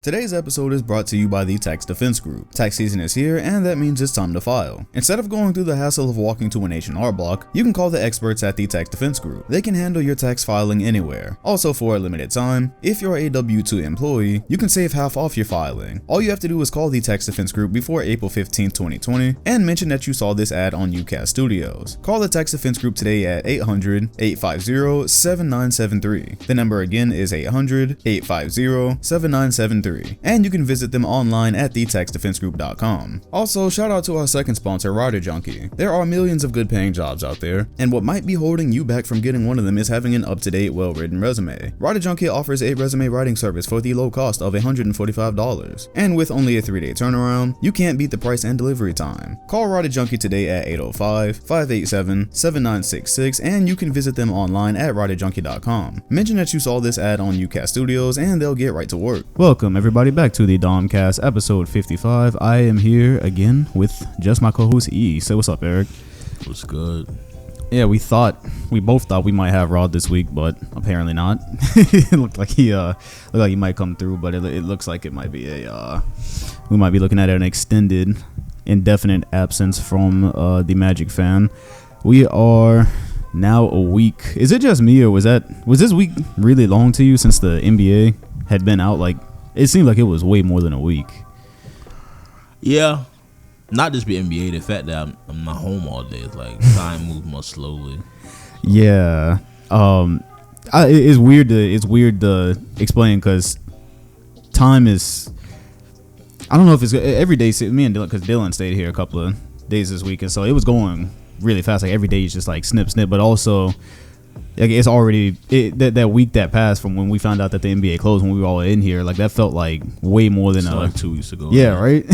Today's episode is brought to you by the Tax Defense Group. Tax season is here, and that means it's time to file. Instead of going through the hassle of walking to an H&R Block, you can call the experts at the Tax Defense Group. They can handle your tax filing anywhere. Also, for a limited time, if you're a W-2 employee, you can save half off your filing. All you have to do is call the Tax Defense Group before April 15, 2020, and mention that you saw this ad on UCast Studios. Call the Tax Defense Group today at 800-850-7973. The number again is 800-850-7973. And you can visit them online at thetaxdefensegroup.com. Also, shout out to our second sponsor, Junkie. There are millions of good paying jobs out there, and what might be holding you back from getting one of them is having an up-to-date, well-written resume. Junkie offers a resume writing service for the low cost of $145. And with only a 3-day turnaround, you can't beat the price and delivery time. Call Junkie today at 805-587-7966, and you can visit them online at RoddyJunkie.com. Mention that you saw this ad on UCast Studios, and they'll get right to work. Welcome everybody back to TheDomCast, episode 55. I am here again with just my co-host E. Say what's up, Eric. What's good? Yeah, we both thought we might have Rod this week, but apparently not. It looked like he might come through, but it looks like it might be we might be looking at an extended, indefinite absence from the Magic fan. We are now a week. Is it just me, or was this week really long to you since the NBA had been out? Like, it seemed like it was way more than a week. Yeah, not just the NBA. The fact that I'm not home all day, it's like time moves much slowly. Yeah, it's weird to explain because time is. I don't know if it's every day. Me and Dylan, because Dylan stayed here a couple of days this week, and so it was going really fast. Like every day is just like snip, but also. Like it's already that week that passed from when we found out that the NBA closed when we were all in here. Like that felt like way more than like 2 weeks ago. Yeah, right.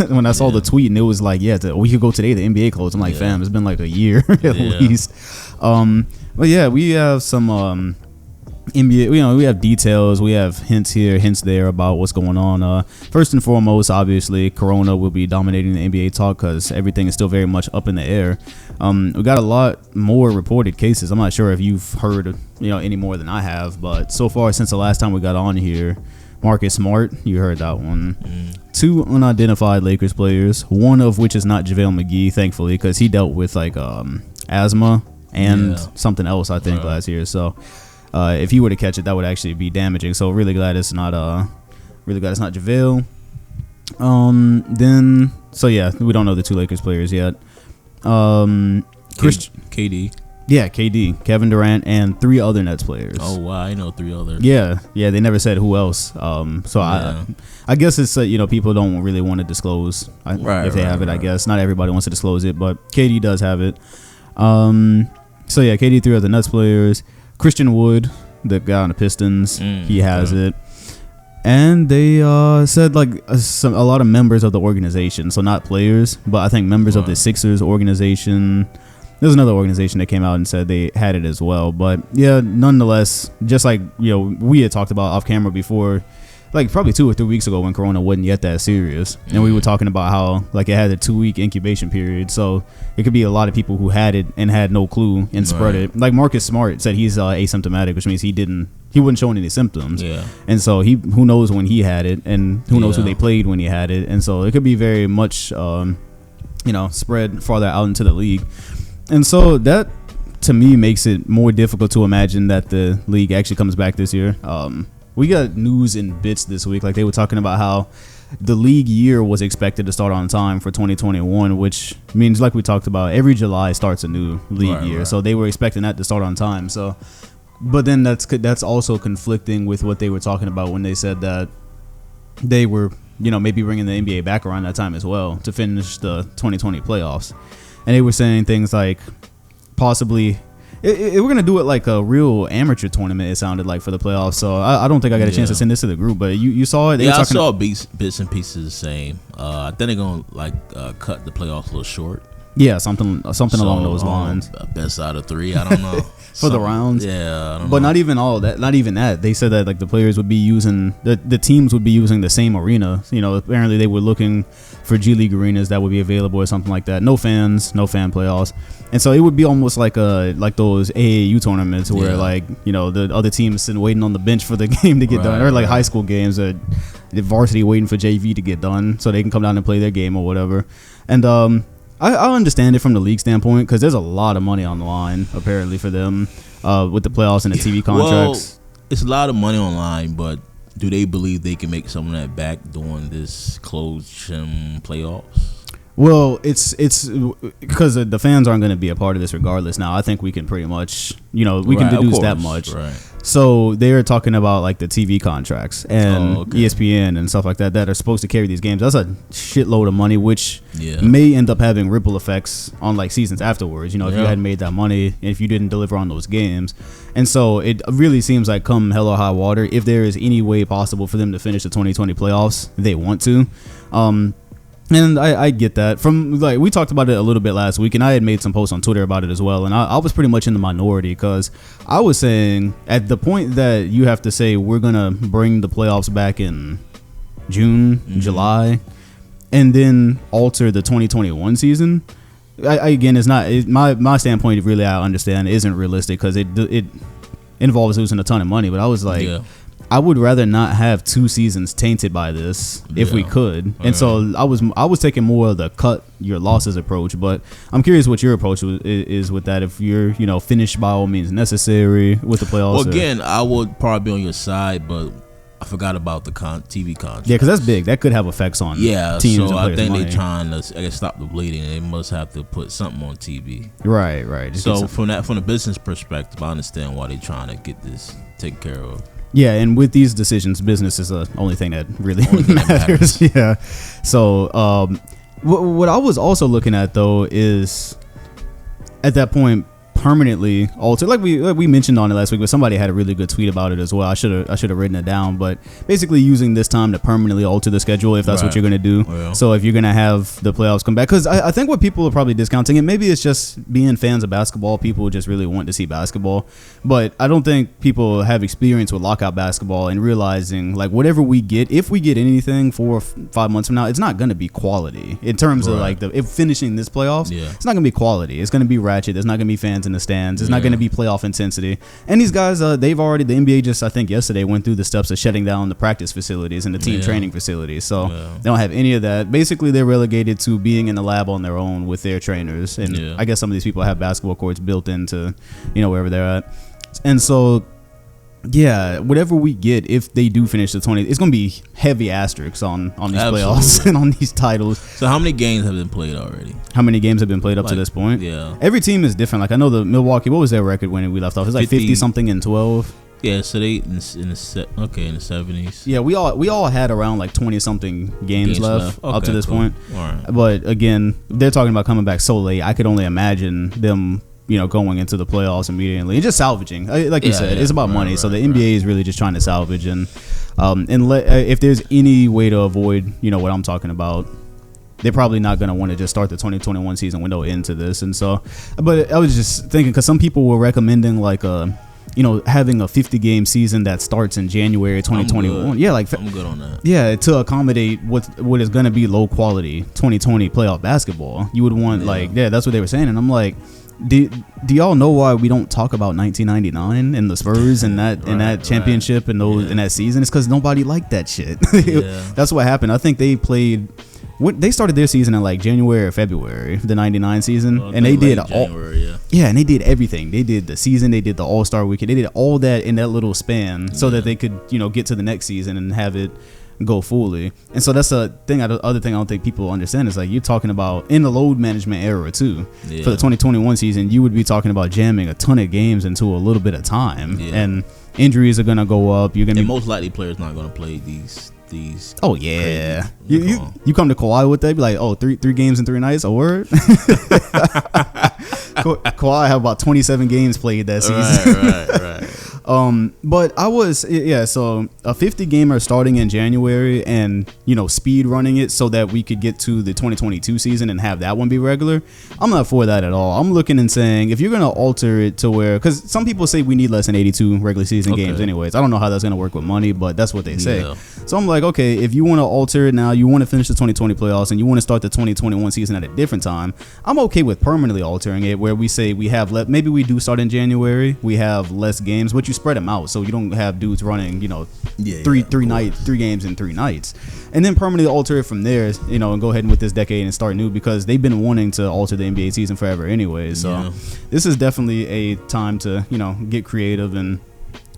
When I saw the tweet and it was like, yeah, we could go today. The NBA closed. I'm like, fam, it's been like a year at least. But yeah, we have some NBA. We have details. We have hints here, hints there about what's going on. First and foremost, obviously, Corona will be dominating the NBA talk because everything is still very much up in the air. We got a lot more reported cases. I'm not sure if you've heard, any more than I have, but so far since the last time we got on here, Marcus Smart, you heard that one. 2 unidentified Lakers players, one of which is not JaVale McGee, thankfully, because he dealt with like asthma and something else, I think, last year. So. If he were to catch it, that would actually be damaging. So really glad it's not JaVale. We don't know the 2 Lakers players yet. KD. Yeah, KD, Kevin Durant, and 3 other Nets players. Oh wow, I know 3 others. Yeah, they never said who else. I guess it's people don't really want to disclose if they have it. I guess not everybody wants to disclose it, but KD does have it. KD, 3 other Nets players. Christian Wood, the guy on the Pistons, he has it. And they said like a lot of members of the organization, so not players, but I think members of the Sixers organization. There's another organization that came out and said they had it as well. But yeah, nonetheless, just like we had talked about off camera before, like probably 2 or 3 weeks ago when Corona wasn't yet that serious, and we were talking about how like it had a 2-week incubation period, so it could be a lot of people who had it and had no clue and spread it. Like Marcus Smart said he's asymptomatic, which means he wasn't showing any symptoms. Yeah, and so who knows when he had it, and who knows who they played when he had it, and so it could be very much spread farther out into the league, and so that to me makes it more difficult to imagine that the league actually comes back this year. We got news in bits this week. Like they were talking about how the league year was expected to start on time for 2021, which means, like we talked about, every July starts a new league year. Right. So they were expecting that to start on time. So, but then that's also conflicting with what they were talking about when they said that they were, maybe bringing the NBA back around that time as well to finish the 2020 playoffs. And they were saying things like possibly. We're going to do it like a real amateur tournament, it sounded like, for the playoffs. So I don't think I got a chance to send this to the group, but you saw it? I saw bits and pieces the same. I think they're going to cut the playoffs a little short. Yeah, something along those lines. Best out of 3, I don't know. for the rounds. Yeah, I don't but know. not even all that. Not even that. They said that like the players would be using the teams would be using the same arena. You know, apparently they were looking for G League arenas that would be available or something like that. No fans, no fan playoffs, and so it would be almost like those AAU tournaments where like you know the other teams sitting waiting on the bench for the game to get done, or like high school games that the varsity waiting for JV to get done so they can come down and play their game or whatever. And I understand it from the league standpoint because there's a lot of money on the line apparently for them with the playoffs and the TV contracts. Well, it's a lot of money online, but do they believe they can make some of that back during this closed playoffs? Well, it's because the fans aren't going to be a part of this regardless. Now, I think we can pretty much, you know, we can deduce that much. Right. So they're talking about like the TV contracts and ESPN and stuff like that that are supposed to carry these games. That's a shitload of money, which may end up having ripple effects on like seasons afterwards. You know, if you hadn't made that money, if you didn't deliver on those games. And so it really seems like come hell or high water, if there is any way possible for them to finish the 2020 playoffs, they want to. And I get that. From like we talked about it a little bit last week, and I had made some posts on Twitter about it as well. And I was pretty much in the minority because I was saying at the point that you have to say we're gonna bring the playoffs back in June, July, and then alter the 2021 season. Again, it's not my standpoint. Really, I understand isn't realistic because it involves losing a ton of money. But I was like. Yeah. I would rather not have 2 seasons tainted by this if we could. And so I was taking more of the cut your losses approach, but I'm curious what your approach is with that. If you're, you know, finished by all means necessary with the playoffs. Well, again, I would probably be on your side, but I forgot about the TV contract. Yeah, because that's big. That could have effects on teams. So I think money. they're trying to stop the bleeding. They must have to put something on TV. Right. Just so from the business perspective, I understand why they're trying to get this taken care of. Yeah, and with these decisions, business is the only thing that really matters. Yeah. So what I was also looking at though is at that point permanently alter, like we mentioned on it last week, but somebody had a really good tweet about it as well. I should have written it down, but basically using this time to permanently alter the schedule if that's what you're gonna do. Yeah. So if you're gonna have the playoffs come back, because I think what people are probably discounting it, maybe it's just being fans of basketball. People just really want to see basketball, but I don't think people have experience with lockout basketball and realizing like whatever we get, if we get anything 4 or 5 months from now, it's not gonna be quality in terms of like if finishing this playoffs. Yeah. It's not gonna be quality. It's gonna be ratchet. There's not gonna be fans in the stands. It's not going to be playoff intensity. And these guys, the NBA just, I think yesterday, went through the steps of shutting down the practice facilities and the team training facilities. So they don't have any of that. Basically, they're relegated to being in the lab on their own with their trainers. And I guess some of these people have basketball courts built into, you know, wherever they're at. And so, yeah, whatever we get, if they do finish the 20, it's going to be heavy asterisks on these playoffs and on these titles. So how many games have been played already? How many games have been played up to this point? Yeah. Every team is different. Like I know the Milwaukee, what was their record when we left off? It was like 50 something and 12. Yeah, so they in the 70s. Yeah, we all had around like 20 something games left up to this point. All right. But again, they're talking about coming back so late. I could only imagine them, you know, going into the playoffs immediately and just salvaging. Like you said, it's about money. So the NBA is really just trying to salvage and if there's any way to avoid, you know, what I'm talking about, they're probably not going to want to just start the 2021 season window into this. And so, but I was just thinking, because some people were recommending like you know, having a 50-game season that starts in January 2021. Yeah, like I'm good on that. Yeah, to accommodate what is going to be low quality 2020 playoff basketball. You would want that's what they were saying, and I'm like, do y'all know why we don't talk about 1999 and the Spurs and that championship and those in that season? It's because nobody liked that shit. That's what happened. I think they played. They started their season in like January or February, the 99 season, and they did January, and they did everything. They did the season, they did the All-Star weekend, they did all that in that little span so that they could, you know, get to the next season and have it go fully. And so that's the thing. Other thing I don't think people understand is like you're talking about in the load management era too. For the 2021 season, you would be talking about jamming a ton of games into a little bit of time, and injuries are gonna go up. You're gonna most likely players not gonna play these. Oh yeah, you come to Kawhi with that, be like, oh, three games in 3 nights, a word. Kawhi have about 27 games played that season. Right. But I was, so a 50 gamer starting in January and, speed running it so that we could get to the 2022 season and have that one be regular. I'm not for that at all. I'm looking and saying, if you're going to alter it to where, because some people say we need less than 82 regular season games anyways. I don't know how that's going to work with money, but that's what they say. Yeah. So I'm like, okay, if you want to alter it now, you want to finish the 2020 playoffs and you want to start the 2021 season at a different time, I'm okay with permanently altering it where we say we have maybe we do start in January, we have less games, but you spread them out so you don't have dudes running, three games in 3 nights, and then permanently alter it from there, and go ahead with this decade and start new because they've been wanting to alter the NBA season forever anyway. So this is definitely a time to get creative and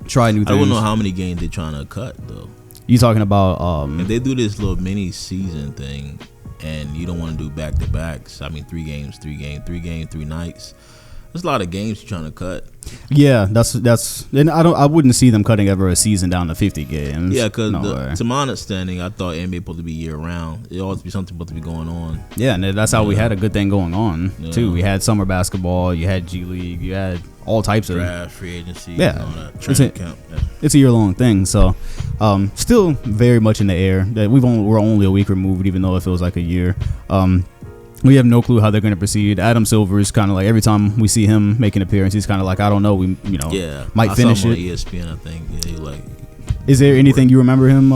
try new things. I don't know how many games they're trying to cut though. You talking about if they do this little mini season thing and you don't want to do back to backs, 3 games, 3 nights. There's a lot of games you're trying to cut. Yeah, that's and I wouldn't see them cutting ever a season down to 50 games. Yeah, because to my understanding, I thought NBA supposed to be year round. It always be something supposed to be going on. Yeah, and that's how we had a good thing going on too. We had summer basketball, you had G League, you had all types of draft, free agency. Yeah, it's a year long thing. So, still very much in the air. We're only a week removed, even though it feels like a year. We have no clue how they're going to proceed. Adam Silver is kind of like every time we see him make an appearance, he's kind of like, I don't know. We might finish it. On ESPN, I think. Yeah, is there anything you remember him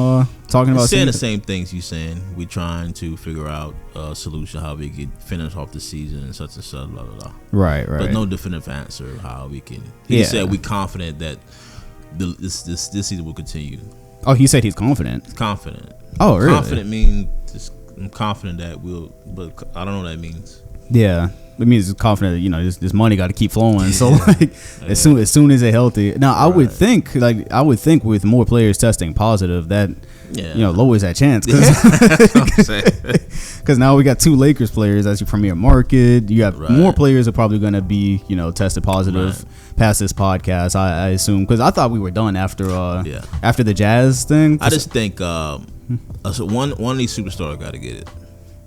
talking about? Saying the same things you saying. We're trying to figure out a solution how we could finish off the season and such, blah blah blah. Right. But no definitive answer how we can. He said we're confident that this season will continue. Oh, he said he's confident. Confident. Oh, really? Confident means I'm confident that but I don't know what that means. Yeah, it means it's confident that, this money got to keep flowing. So as soon as they're healthy. Now I would think with more players testing positive that lowers that chance because now we got 2 Lakers players as your premier market. You have more players are probably going to be tested positive past this podcast. I assume because I thought we were done after the Jazz thing. I just think so one of these superstars got to get it.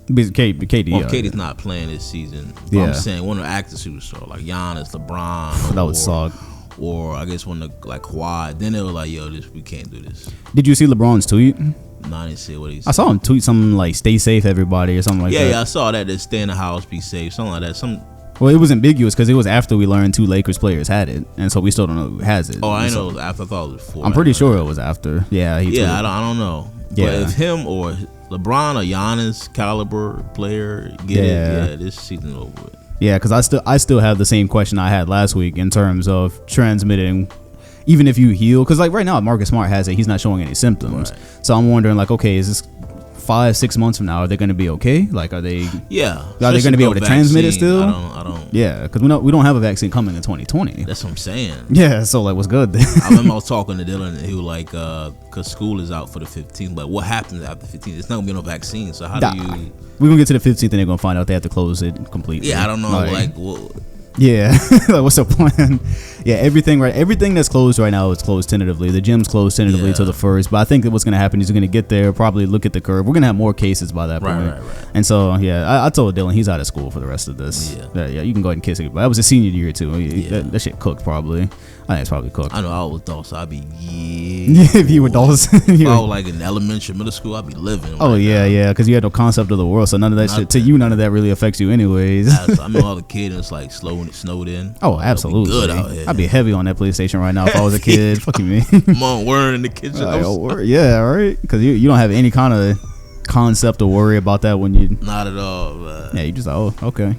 KD. Well, KD's not playing this season. I'm saying one of the active superstars like Giannis, LeBron. That would suck. Or I guess one of like Kawhi. Then they were like, "Yo, we can't do this." Did you see LeBron's tweet? No, I didn't see what he said. I saw him tweet something like "Stay safe, everybody" or something like that. Yeah, I saw that. Stay in the house, be safe, something like that. Well, it was ambiguous because it was after we learned 2 Lakers players had it, and so we still don't know who has it. Oh, I know it was after. I thought it was before. I'm pretty sure it was after. Yeah, I don't know. Yeah, but if him or LeBron or Giannis caliber player get it, this season's over with. Yeah, because I still have the same question I had last week in terms of transmitting, even if you heal. Because like right now, Marcus Smart has it; he's not showing any symptoms. Right. So I'm wondering, like, okay, is this 5-6 months from now? Are they going to be okay? Like, are they? Yeah. Are they going to be able to transmit it still? I don't. Yeah, because we don't have a vaccine coming in 2020. That's what I'm saying. Yeah. So like, what's good? I remember I was talking to Dylan, and he was like, because school is out for the 15th, but what happens after 15th? It's not gonna be no vaccine. So how do you? We're gonna get to the 15th, and they're gonna find out they have to close it completely. Yeah, I don't know. Yeah, like, what's the plan? Yeah, everything that's closed right now is closed tentatively. The gym's closed tentatively till the 1st, but I think that what's going to happen is you're going to get there, probably look at the curve. We're going to have more cases by that point. Right. And so, I told Dylan he's out of school for the rest of this. Yeah, you can go ahead and kiss it. But that was a senior year too. That shit cooked probably. I think it's probably cooked. I know I was Dawson. I'd be if you were Dawson, if I was like in elementary, middle school, I'd be living. Oh yeah, because you had no concept of the world, so none of that shit to you. None of that really affects you, anyways. I mean, all the kids, it's like snowed in. Oh, absolutely. Good out here. I'd be heavy on that PlayStation right now if I was a kid. Fucking me. Mom, we're in the kitchen. Yeah, right. Because you don't have any kind of concept or worry about that when you. Not at all. Man. Yeah, you just okay.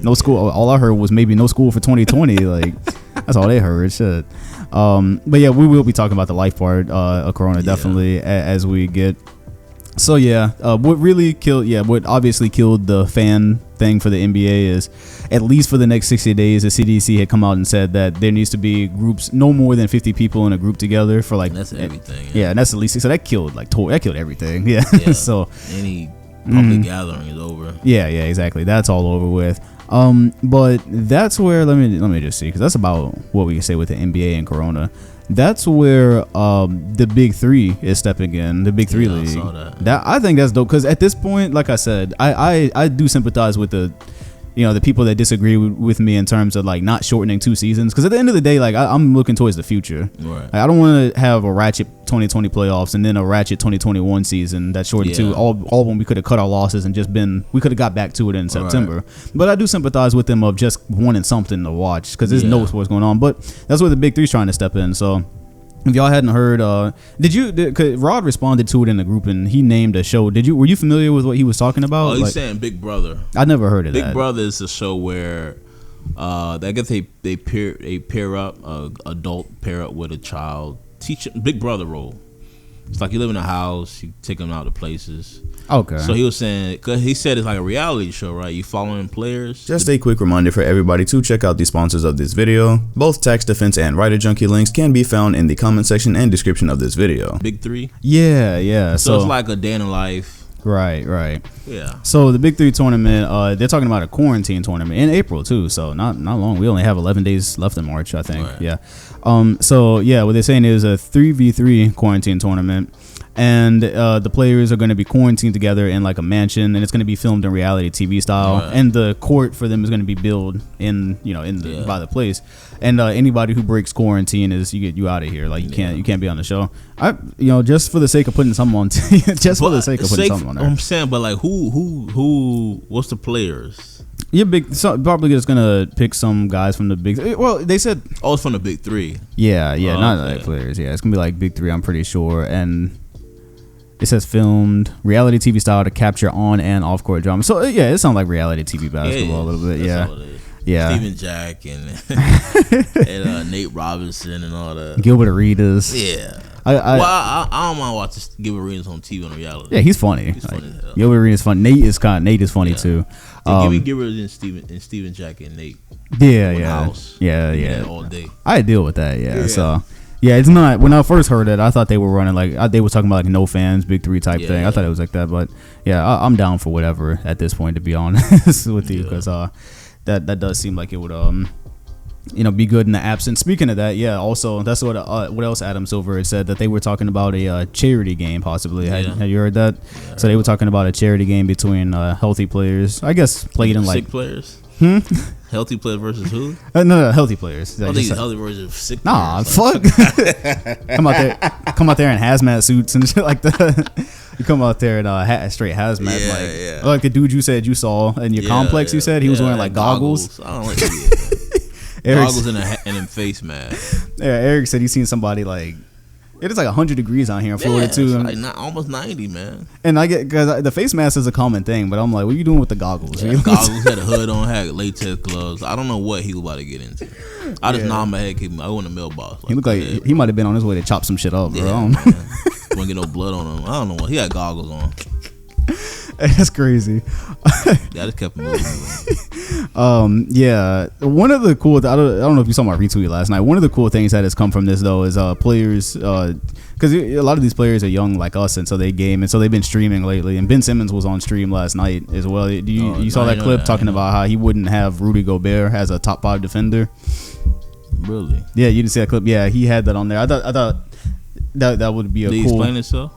No school. All I heard was maybe no school for 2020. Like that's all they heard. Shit. But yeah, we will be talking about the life part of Corona definitely as we get. So what obviously killed the fan thing for the NBA is, at least for the next 60 days, the CDC had come out and said that there needs to be groups no more than 50 people in a group together for like. That's everything. Yeah, and that's at least so that killed everything. Yeah. So any public gathering is over. Yeah, exactly. That's all over with. But that's where let me just see, because that's about what we can say with the NBA and Corona. That's where the Big Three is stepping in, the Big Three league. I think that's dope because at this point, like I said, I do sympathize with the the people that disagree with me in terms of like not shortening 2 seasons, because at the end of the day, like I'm looking towards the future. Right. Like, I don't want to have a ratchet 2020 playoffs and then a ratchet 2021 season that's shortened to all when we could have cut our losses and we could have got back to it in September. Right. But I do sympathize with them of just wanting something to watch, because there's no sports going on. But that's where the Big Three's trying to step in. So if y'all hadn't heard, cause Rod responded to it in the group and he named a show. Were you familiar with what he was talking about? Oh, he's saying Big Brother. I never heard of that. Big Brother is a show where I guess they pair up, adult pair up with a child, teach Big Brother role. It's like you live in a house, you take them out to places. Okay. So he was saying, cause he said it's like a reality show, right? You following players. Just a quick reminder for everybody to check out the sponsors of this video. Both Tax Defense and Writer Junkie links can be found in the comment section and description of this video. Big Three. Yeah. So it's like a day in the life. Right. Yeah. So the Big Three tournament, they're talking about a quarantine tournament in April too. So not long. We only have 11 days left in March, I think. Right. Yeah. So yeah, what they're saying is a 3v3 quarantine tournament. And the players are going to be quarantined together in like a mansion, and it's going to be filmed in reality TV style. Right. And the court for them is going to be built by the place. And anybody who breaks quarantine you out of here. Like you can't be on the show. Just for the sake of putting something on, something on there. I'm saying, but like who? What's the players? Probably just gonna pick some guys from the big. Well, they said it's from the Big Three. Yeah, not like players. Yeah, it's gonna be like Big Three. I'm pretty sure. And it says filmed reality TV style to capture on and off court drama. So yeah, it sounds like reality TV basketball a little bit. Yeah. Steven Jack and Nate Robinson and all that. Gilbert Arenas. Yeah. I don't mind watching Gilbert Arenas on TV on reality. Yeah, he's funny. He's funny as hell. Gilbert Arenas is funny. Nate is funny too. Give me Gilbert and Steven Jack and Nate. Yeah. All day. I deal with that. Yeah. So. Yeah, it's not. When I first heard it, I thought they were running like they were talking about like no fans, Big Three type thing. I thought it was like that, but yeah, I'm down for whatever at this point, to be honest with you, because that does seem like it would be good in the absence. Speaking of that, also that's what else Adam Silver had said, that they were talking about a charity game possibly. Had you heard that? Yeah, so they were talking about a charity game between healthy players, I guess, played in like sick players. Healthy players versus who? No, healthy players. I think healthy versus sick players. Nah, fuck. Come out there in hazmat suits and shit like that. You come out there in straight hazmat, like the dude you said you saw in your complex. You said he was wearing like goggles. I don't like goggles and a face mask. Yeah, Eric said he's seen somebody like. It is like 100 degrees out here in Florida too. It's like almost 90, man. And I get, because the face mask is a common thing, but I'm like, what are you doing with the goggles? Goggles, had a hood on, had latex gloves. I don't know what he was about to get into. I just nod my head, I went in the mailbox. He looked like he might have been on his way to chop some shit up, bro. Wouldn't get no blood on him. I don't know what. He had goggles on. That's crazy. I just kept moving. One of the cool, I don't know if you saw my retweet last night. One of the cool things that has come from this though is players, because a lot of these players are young like us, and so they game, and so they've been streaming lately. And Ben Simmons was on stream last night as well. You saw that clip talking about how he wouldn't have Rudy Gobert as a top 5 defender. Really? Yeah, you didn't see that clip. Yeah, he had that on there. I thought that would be a cool. Did he explain himself?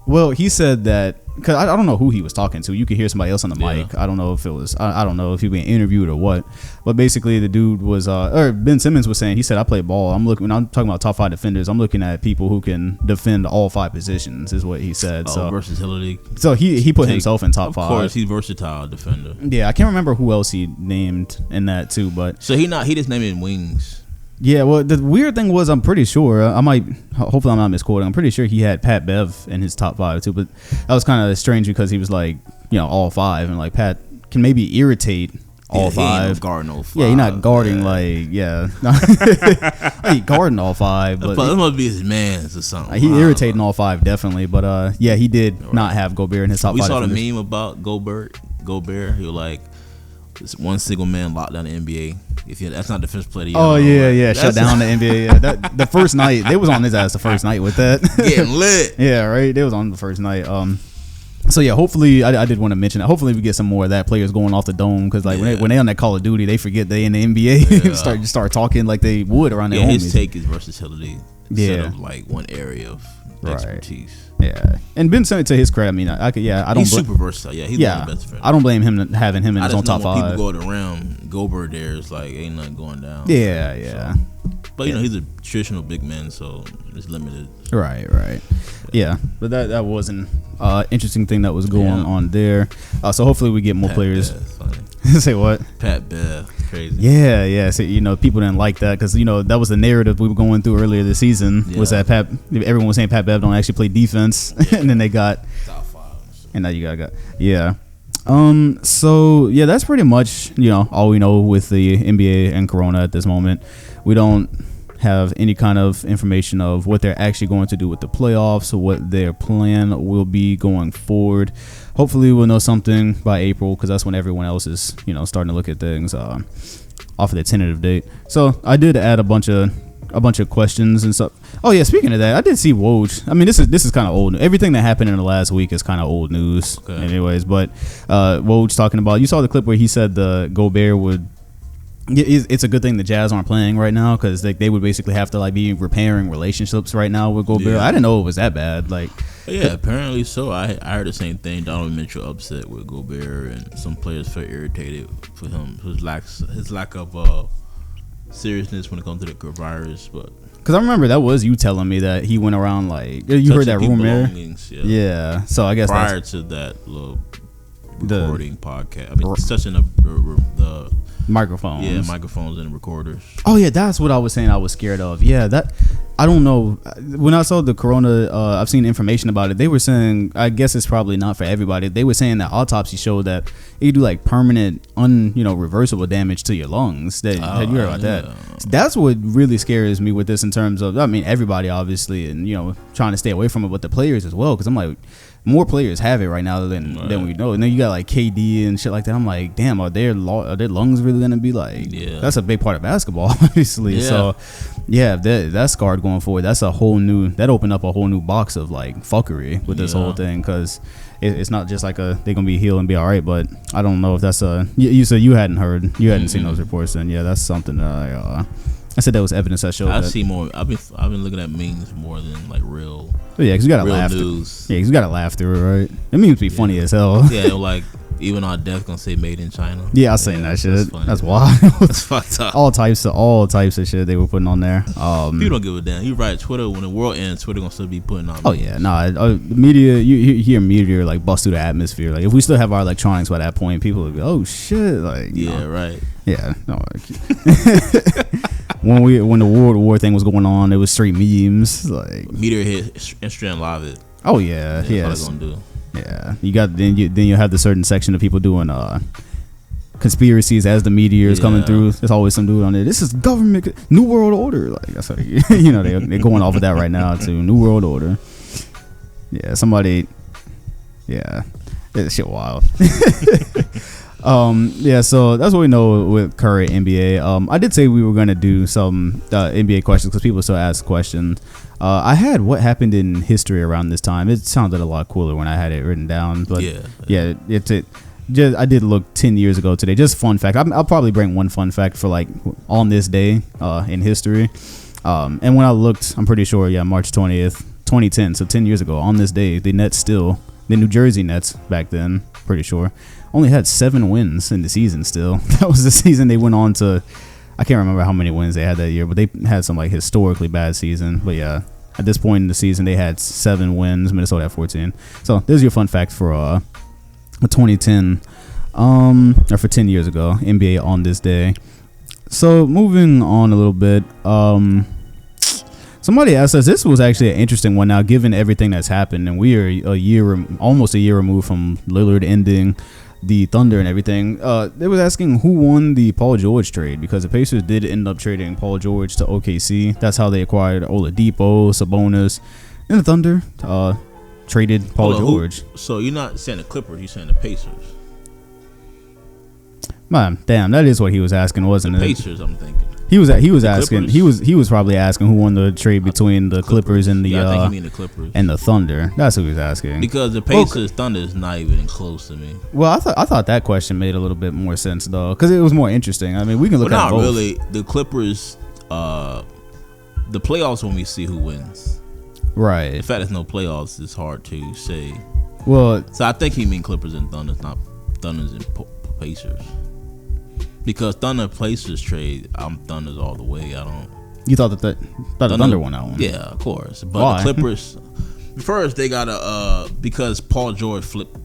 Well, he said that, because I don't know who he was talking to. You could hear somebody else on the mic. I don't know if it was, I don't know if he was being interviewed or what. But basically, the dude was, or Ben Simmons was saying, he said, I play ball. When I'm talking about top 5 defenders, I'm looking at people who can defend all 5 positions, is what he said. So versatility. So he put himself in top 5. Of course, he's versatile defender. Yeah, I can't remember who else he named in that too. But so he just named it in wings. Yeah, well, the weird thing was, I'm pretty sure, hopefully I'm not misquoting, I'm pretty sure he had Pat Bev in his top 5 too, but that was kind of strange because he was like, all 5, and like Pat can maybe irritate all 5. He ain't guarding all 5. Yeah, he's not guarding he guarding all 5, but that must be his man's or something. He irritating all 5 definitely, but he did not have Gobert in his top 5. We saw the meme about Gobert. He was like, it's one single man locked down the NBA. That's not defense player. Shut down the NBA. Yeah, the first night they was on his ass the first night with that. Getting lit. Yeah, right. They was on the first night. So yeah, hopefully I did want to mention that. Hopefully we get some more of that, players going off the dome, because like when they on that Call of Duty, they forget they in the NBA. start talking like they would around their homies. His take is versatility instead of like one area of expertise. Yeah, and Ben Simmons, to his credit, I mean, I don't. He's super versatile. Yeah, he's one of the best defenders. I don't blame him having him in his own top 5. People go to the rim, Gobert there is like ain't nothing going down. Yeah. So, but you know he's a traditional big man, so it's limited. Right. Yeah, but that was an interesting thing that was going on there. So hopefully we get more players. Say what? Pat Bev, crazy. Yeah. So people didn't like that because that was the narrative we were going through earlier this season. Was that everyone was saying Pat Bev don't actually play defense, and then they got top 5, and now you got So yeah, that's pretty much all we know with the NBA and Corona at this moment. We don't have any kind of information of what they're actually going to do with the playoffs or what their plan will be going forward. Hopefully we'll know something by April because that's when everyone else is starting to look at things off of the tentative date. So I did add a bunch of questions and stuff. Oh yeah, speaking of that, I did see Woj. I mean, this is kind of old. Everything that happened in the last week is kind of old news anyways, but Woj talking about, you saw the clip where he said the Gobert would, it's a good thing the Jazz aren't playing right now because they would basically have to be repairing relationships right now with Gobert. I didn't know it was that bad. Apparently so. I heard the same thing. Donovan Mitchell upset with Gobert, and some players felt irritated for him. His lack of seriousness when it comes to the virus. But because I remember that was you telling me that he went around you heard that rumor. Yeah. So I guess prior to that little recording podcast, I mean, touching the microphones. Yeah, microphones and recorders. Oh yeah, that's what I was saying I was scared of. Yeah, that I don't know. When I saw the Corona, I've seen information about it. They were saying, I guess it's probably not for everybody. They were saying that autopsy showed that it could do permanent, reversible damage to your lungs. Have you heard about that? So that's what really scares me with this in terms of, I mean, everybody obviously, and trying to stay away from it, but the players as well. Because I'm like, more players have it right now than we know. And then you got KD and shit like that. I'm like, damn, are their lungs really gonna be that's a big part of basketball, obviously. So yeah, that's scarred going forward. That's that opened up a whole new box of fuckery with this whole thing, because it's not just they're gonna be healed and be all right. But I don't know if that's you said you hadn't seen those reports, and that's something that I said that was evidence that showed. I see more. I've been looking at memes more than real. Oh, yeah, because you gotta laugh. News. Yeah, because you gotta laugh through it, right? It means be funny as hell. Yeah, even our death gonna say made in China. Yeah, I seen that shit. That's wild. That's fucked up. all types of shit they were putting on there. People don't give a damn. You right. Twitter, when the world ends, Twitter gonna still be putting on. Oh yeah, media. You hear meteor bust through the atmosphere. If we still have our electronics by that point, people would be, oh shit, right. Yeah, no. When the World War thing was going on, it was straight memes. Meteor hit and Strand Live it. Oh yeah, that's what they're gonna do. Yeah, you got then you have the certain section of people doing conspiracies as the meteor is coming through. There's always some dude on there. This is government New World Order. That's how they're going off of that right now too. New World Order. Yeah, somebody. Yeah, that shit wild. So that's what we know with current NBA. I did say we were gonna do some NBA questions because people still ask questions. I had what happened in history around this time. It sounded a lot cooler when I had it written down. But I did look 10 years ago today. Just fun fact. I'll probably bring one fun fact for on this day in history. And when I looked, I'm pretty sure March 20th, 2010. So 10 years ago on this day, the New Jersey Nets back then, pretty sure, only had 7 wins in the season still. That was the season they went on to, I can't remember how many wins they had that year, but they had some historically bad season. But yeah, at this point in the season, they had 7 wins. Minnesota had 14. So there's your fun fact for 2010, or for 10 years ago, NBA on this day. So moving on a little bit, somebody asked us, this was actually an interesting one now, given everything that's happened, and we are almost a year removed from Lillard ending the Thunder and everything. They was asking who won the Paul George trade, because the Pacers did end up trading Paul George to OKC. That's how they acquired Oladipo, Sabonis, and the Thunder traded Paul George. So you're not saying the Clippers, you're saying the Pacers. Man, damn, that is what he was asking, wasn't it? Pacers, I'm thinking. He was asking. Clippers? He was probably asking who won the trade between the Clippers and the I think you mean the Clippers and the Thunder. That's who he was asking. Because the Pacers Thunder is not even close to me. Well, I thought that question made a little bit more sense though, because it was more interesting. I mean, we can look at both. Really. The Clippers, the playoffs when we see who wins. Right. The fact there's no playoffs is hard to say. Well, so I think he mean Clippers and Thunders, not Thunders and Pacers. Because Thunder Pacers trade, I'm Thunders all the way. I don't. You thought the Thunder won that one? Yeah, of course. But Why? the Clippers, first they gotta because Paul George flipped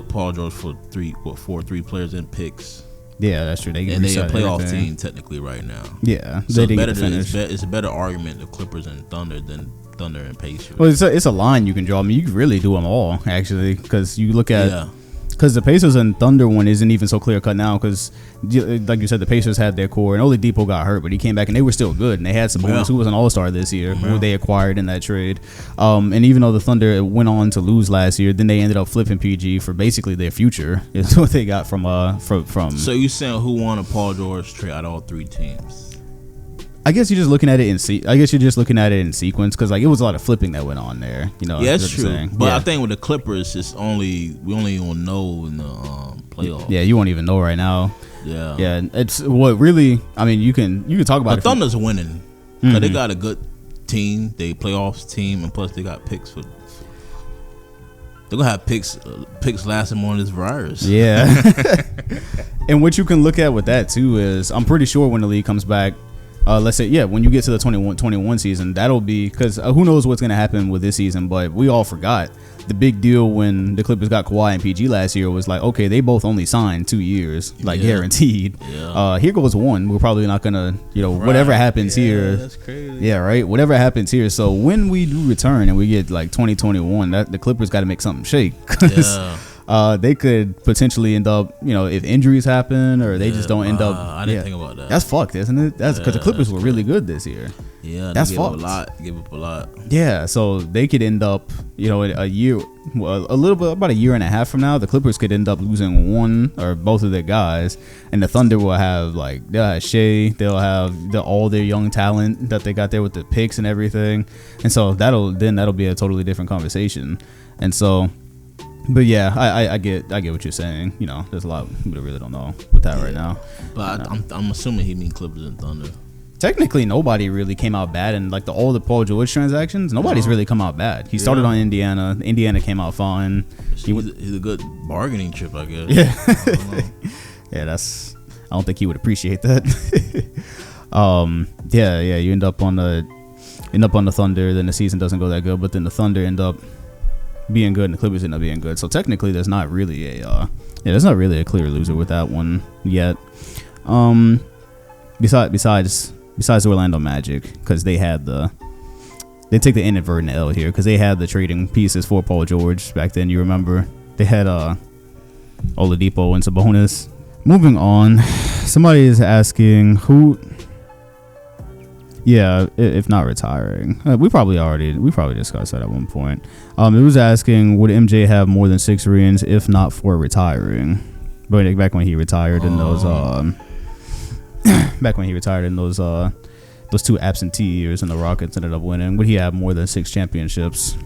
Paul George for 3 players and picks. Yeah, that's true. They a playoff team technically right now. Yeah, so it's a better argument of Clippers and Thunder than Thunder and Pacers. Well, it's a line you can draw. I mean, you can really do them all actually, because you look at. Because the Pacers and Thunder one isn't even so clear cut now, because like you said, the Pacers had their core, and Oladipo got hurt, but he came back and they were still good, and they had Sabonis, who was an all-star this year, who they acquired in that trade. And even though the Thunder went on to lose last year, then they ended up flipping PG for basically their future. Is what they got from. So you saying who won a Paul George trade out of all 3 teams? I guess you're just looking at it in sequence, because like it was a lot of flipping that went on there. You know, yeah, that's true. But I think with the Clippers, we only gonna know in the playoffs. Yeah, you won't even know right now. Yeah. It's what really. I mean, you can talk about. The Thunder's winning because they got a good team, they playoffs team, and plus they got picks for. They're gonna have picks lasting more than this virus. Yeah. And what you can look at with that too is, I'm pretty sure when the league comes back. Let's say, when you get to the 21 season, that'll be because who knows what's going to happen with this season. But we all forgot the big deal when the Clippers got Kawhi and PG last year was like, okay, they both only signed 2 years, like guaranteed. Yeah. Here goes one. We're probably not going to, whatever happens here. That's crazy. Yeah, right. Whatever happens here. So when we do return and we get like 2021, the Clippers got to make something shake. They could potentially end up, if injuries happen or they just don't end up. I didn't think about that. That's fucked, isn't it? That's because the Clippers were really good this year. Yeah, that's fucked. Give up a lot. Yeah, so they could end up, a year, about a year and a half from now, the Clippers could end up losing one or both of their guys, and the Thunder will have they'll have Shea, they'll have all their young talent that they got there with the picks and everything, and so that'll be a totally different conversation, and so. But yeah, I get what you're saying. There's a lot of people that really don't know with that right now. But I'm assuming he mean Clippers and Thunder. Technically, nobody really came out bad in all the Paul George transactions. Nobody's really come out bad. He started on Indiana. Indiana came out fine. He's a good bargaining chip, I guess. Yeah, yeah. I don't think he would appreciate that. You end up on the Thunder. Then the season doesn't go that good, but then the Thunder end up being good and the Clippers end up being good. So technically there's not really a clear loser with that one yet. Besides the Orlando Magic, because they take the inadvertent L here because they had the trading pieces for Paul George back then. You remember they had Oladipo and Sabonis. Moving on, somebody is asking who. Yeah, if not retiring, we probably discussed that at one point. It was asking, would MJ have more than 6 rings if not for retiring? But back when he retired in those, those 2 absentee years, and the Rockets ended up winning, would he have more than 6 championships?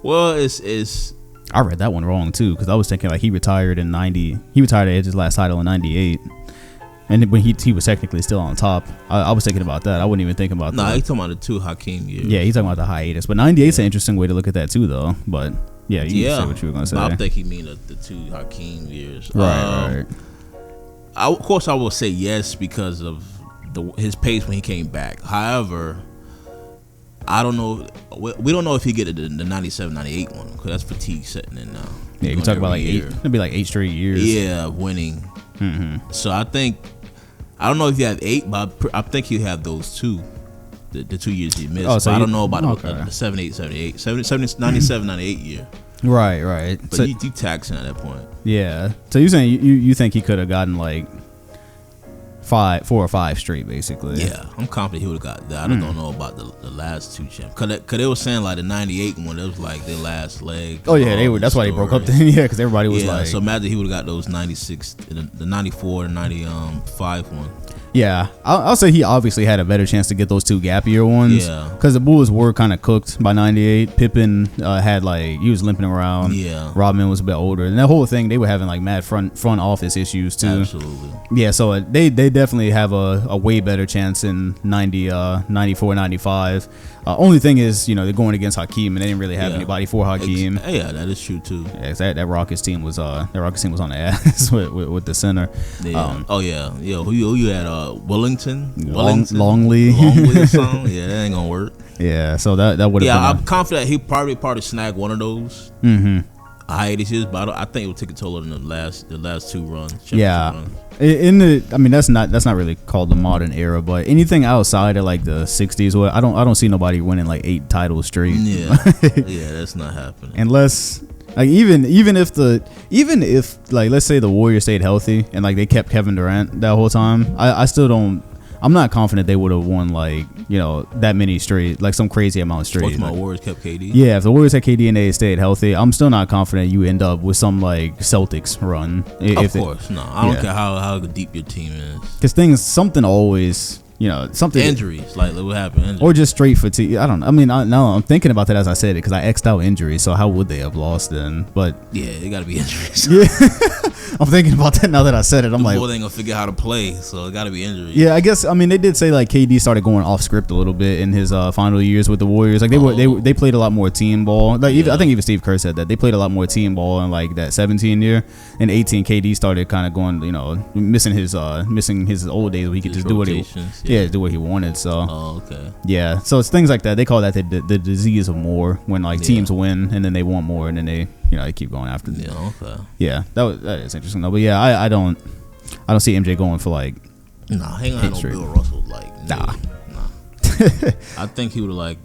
Well, it's. I read that one wrong too, because I was thinking he retired in '90. He retired at his last title in '98. And when he was technically still on top, I was thinking about that. I wouldn't even think about that. Nah, he's talking about the 2 Hakeem years. Yeah, he's talking about the hiatus. But 98 is an interesting way to look at that too, though. But yeah, you can say what you were going to say. I think he mean the 2 Hakeem years. Right. Of course, I will say yes because of his pace when he came back. However, I don't know. We don't know if he get the 97, 98 one because that's fatigue setting in now. Yeah, you talk about 8. It'll be 8 straight years. Yeah, winning. Mm-hmm. So I don't know if you have 8, but I think he have those 2, the 2 years he missed. So I don't know about the 78, 78, 97, 98 year. Right. But so, you taxing at that point. Yeah. So you're saying you think he could have gotten 4 or 5 straight, basically. Yeah, I'm confident he would have got that. I don't know about the last 2 champs. Cause they were saying the 98 one, it was their last leg. Oh yeah, they were. That's why they broke up then. Yeah, because everybody was so imagine he would have got those 96, the 94, and 95 one. Yeah, I'll say he obviously had a better chance to get those 2 gap year ones. Yeah, because the Bulls were kind of cooked by '98. Pippen had he was limping around. Yeah, Rodman was a bit older, and that whole thing they were having mad front office issues too. Absolutely. Yeah, so they definitely have a way better chance in 94, 95. Only thing is, they're going against Hakeem, and they didn't really have anybody for Hakeem. Yeah, that is true too. Yeah, that Rockets team was on the ass with the center. Yeah. Who you had? Wellington, Longley or something. Yeah, that ain't gonna work. Yeah, so that would have. Yeah, I'm confident he probably snag one of those. Mm-hmm. Hiatuses, but I think it will take a toll in the last two runs. Yeah, runs. That's not really called the modern era, but anything outside of like the 60s, well, I don't see nobody winning like 8 titles straight. Yeah, yeah, that's not happening. Unless like even if like let's say the Warriors stayed healthy and like they kept Kevin Durant that whole time, I still don't. I'm not confident they would have won like that many straight, like some crazy amount straight. My Warriors kept KD. Yeah, if the Warriors had KD and they stayed healthy, I'm still not confident you end up with some like Celtics run. Of course, no. I don't care how deep your team is. Because something always. Something injuries, like what happened, or just straight fatigue. I don't know. I mean, I'm thinking about that as I said it because I X'd out injuries. So how would they have lost then? But yeah, it got to be injuries. Yeah, I'm thinking about that now that I said it. I'm like, they ain't gonna figure out how to play, so it got to be injuries. Yeah, I guess. I mean, they did say like KD started going off script a little bit in his final years with the Warriors. Like they played a lot more team ball. Like I think even Steve Kerr said that they played a lot more team ball in like that 17 year. In 18, KD started kind of going, missing his old days where he could just do what he wanted. So yeah, so it's things like that. They call that the disease of more, when like teams win and then they want more and then they they keep going after them. That is interesting though. But yeah, I don't see MJ going for like hang on, no Bill Russell nah. I think he would have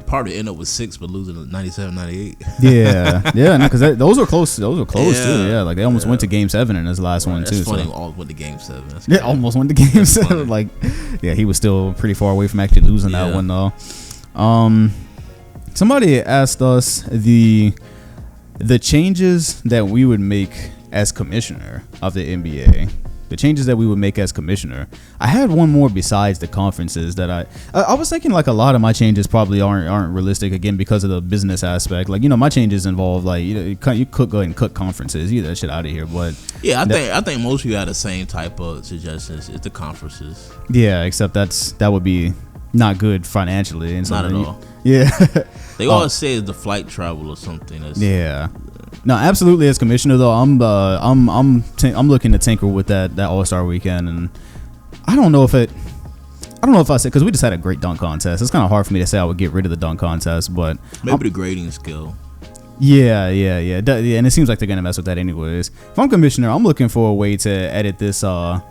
probably end up with 6 but losing 97, 98. Because those were close too. Yeah, like they almost went to Game 7 in his last one too. That's funny. Almost went to Game 7. Almost went to Game 7. Like, he was still pretty far away from actually losing that one though. Somebody asked us the changes that we would make as commissioner of the NBA. The changes that we would make as commissioner. I had one more besides the conferences that I was thinking like a lot of my changes probably aren't realistic again because of the business aspect. Like my changes involve like you could go ahead and cut conferences, get that shit out of here. But yeah, I think most of you had the same type of suggestions. It's the conferences. Yeah, except that would be not good financially and not at all. Yeah, they always say it's the flight travel or something. No, absolutely. As commissioner, though, I'm looking to tinker with that All-Star weekend, and I don't know if I said, because we just had a great dunk contest. It's kind of hard for me to say I would get rid of the dunk contest, but maybe the grading skill. Yeah, and it seems like they're gonna mess with that anyways. If I'm commissioner, I'm looking for a way to edit this the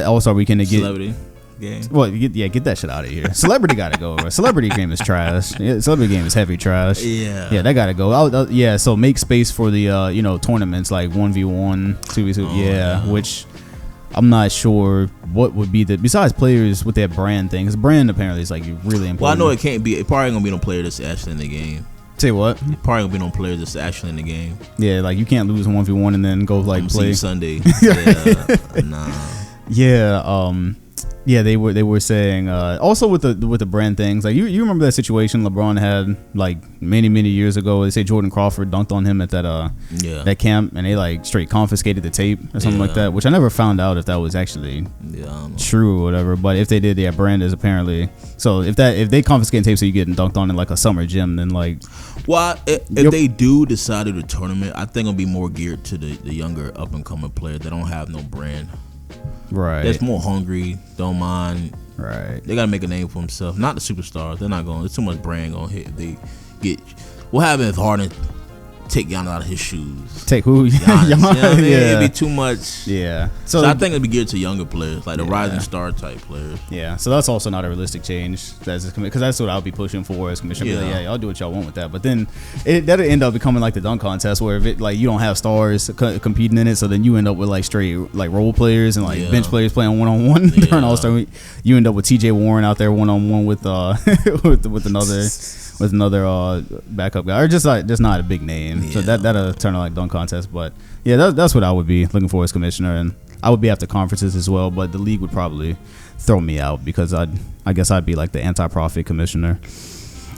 All-Star weekend to get celebrity game. Well, get that shit out of here. Celebrity gotta go. Celebrity game is trash. Yeah, celebrity game is heavy trash. Yeah, that gotta go. So make space for the tournaments like 1v1, 2v2. Which I'm not sure what would be besides players with that brand thing. Because brand apparently is like really important. Well, I know it can't be. It probably ain't gonna be no player that's actually in the game. Say what? It probably gonna be no player that's actually in the game. Yeah, like you can't lose 1v1 and then go like play Sunday. Nah. Yeah, they were saying also with the brand things, like you remember that situation LeBron had like many years ago. They say Jordan Crawford dunked on him at that camp, and they like straight confiscated the tape or something like that, which I never found out if that was actually true or whatever. But if they did, brand is apparently. So if they confiscate tape so you get dunked on in like a summer gym, then like. Well, if they do decide to do the tournament, I think it'll be more geared to the younger up and coming players that don't have no brand. Right. That's more hungry, don't mind. Right. They gotta make a name for themselves. Not the superstars. They're not going. There's too much brand gonna hit. They get. What happens if Harden take Giannis out of his shoes? Take who? Giannis. You know what I mean? It'd be too much. Yeah. So I think it'd be geared to younger players, like the rising star type players. Yeah. So that's also not a realistic change, because that's what I'll be pushing for as commissioner. Yeah, y'all do what y'all want with that. But then that'll end up becoming like the dunk contest, where if it like you don't have stars competing in it, so then you end up with like straight like role players and like bench players playing 1-on-1 during All-Star week. You end up with TJ Warren out there 1-on-1 with another backup guy, or just not a big name. So that'll turn out like dunk contest. But yeah, that's what I would be looking for as commissioner, and I would be after conferences as well. But the league would probably throw me out because I guess I'd be like the anti-profit commissioner.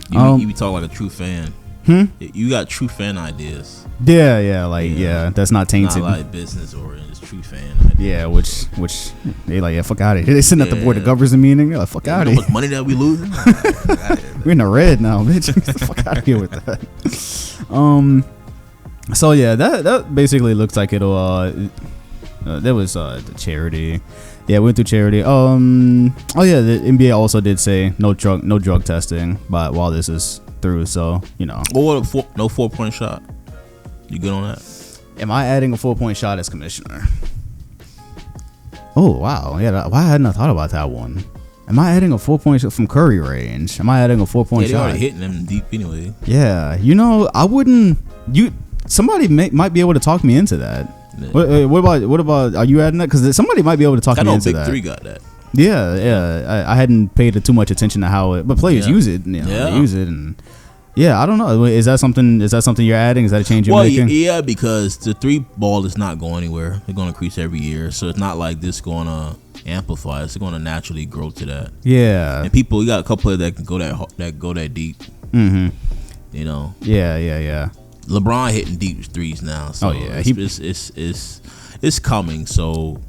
You be talking like a true fan. You got true fan ideas. Yeah, that's not tainted. Not like business oriented. true fan. Yeah, which they like, yeah, fuck out of here. They sitting at the board that governs the meeting. They're like, fuck out of here. How much money that we losing? We're in the red now, bitch. Get the fuck out of here with that. So yeah, that basically looks like it'll. There was the charity. Yeah, we went through charity. Oh yeah, the NBA also did say no drug testing, but while this is through, so you know. Well, what no 4-point shot? You good on that? Am I adding a 4-point shot as commissioner? Oh wow, yeah. Why hadn't I thought about that one? Am I adding a 4-point shot from Curry range? Am I adding a 4-point shot? They already hitting them deep anyway. Yeah, you know, I wouldn't. Somebody might be able to talk me into that. Yeah. What about? Are you adding that? Because somebody might be able to talk me into that. Big 3 got that. Yeah. I hadn't paid too much attention to how it, but players use it. You know, they use it, and yeah, I don't know. Is that something you're adding? Is that a change you're making? Yeah, because the 3 ball is not going anywhere. They're going to increase every year, so it's not like this going to amplify. It's going to naturally grow to that. Yeah, and we got a couple players that can go that deep. Mm-hmm. You know. Yeah. LeBron hitting deep threes now. So it's coming. So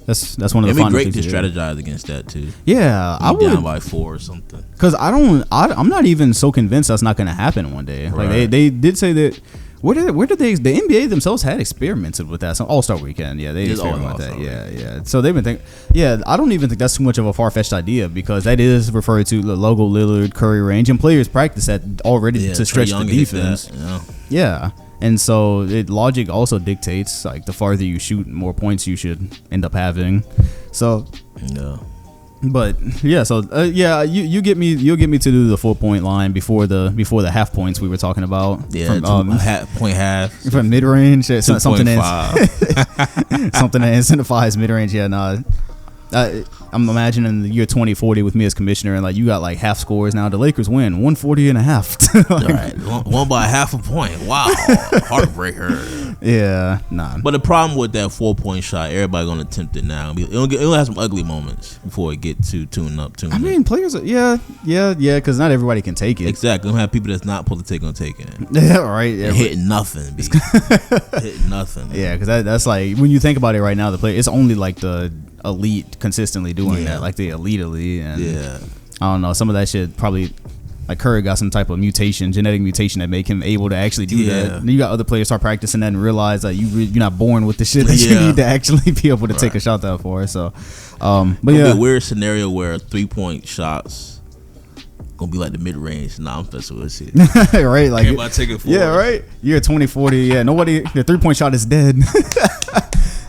that's one of the. It'd be great to strategize against that too. Yeah, I would down by 4 or something. Because I'm not even so convinced that's not going to happen one day. Right. Like they did say that. Where did they? The NBA themselves had experimented with that. So All-Star Weekend, yeah, they experimented with that. Yeah. So they've been thinking. Yeah, I don't even think that's too much of a far-fetched idea because that is referred to the logo Lillard, Curry range, and players practice that already to stretch the defense. Yeah, and so logic also dictates like the farther you shoot, more points you should end up having. So yeah. But yeah, so you'll get me to do the 4-point line before the half points we were talking about. Yeah, from half from mid range, something that something that incentivizes mid range. Yeah, no. I'm imagining the year 2040 with me as commissioner, and like you got like half scores now. The Lakers win 140.5. All right, won by half a point. Wow, heartbreaker. Yeah, nah. But the problem with that 4-point shot, everybody gonna attempt it now. It'll have some ugly moments before it get too tuned up. I mean, players, because not everybody can take it. Exactly, gonna have people that's not supposed to take on taking it. Yeah, right. Yeah, hitting nothing, hitting nothing. Yeah, because that's like when you think about it right now, the player it's only like the elite consistently doing that, like the elite, and I don't know, some of that shit probably like Curry got some type of genetic mutation that make him able to actually do that. And you got other players start practicing that and realize that you're not born with the shit that you need to actually be able to take a shot that far. So, but it'll be a weird scenario where 3-point shots gonna be like the mid range. Nah, I'm messing with shit. Right, like everybody take it forward. Yeah, right. Year 2040. Yeah, nobody. The 3-point shot is dead.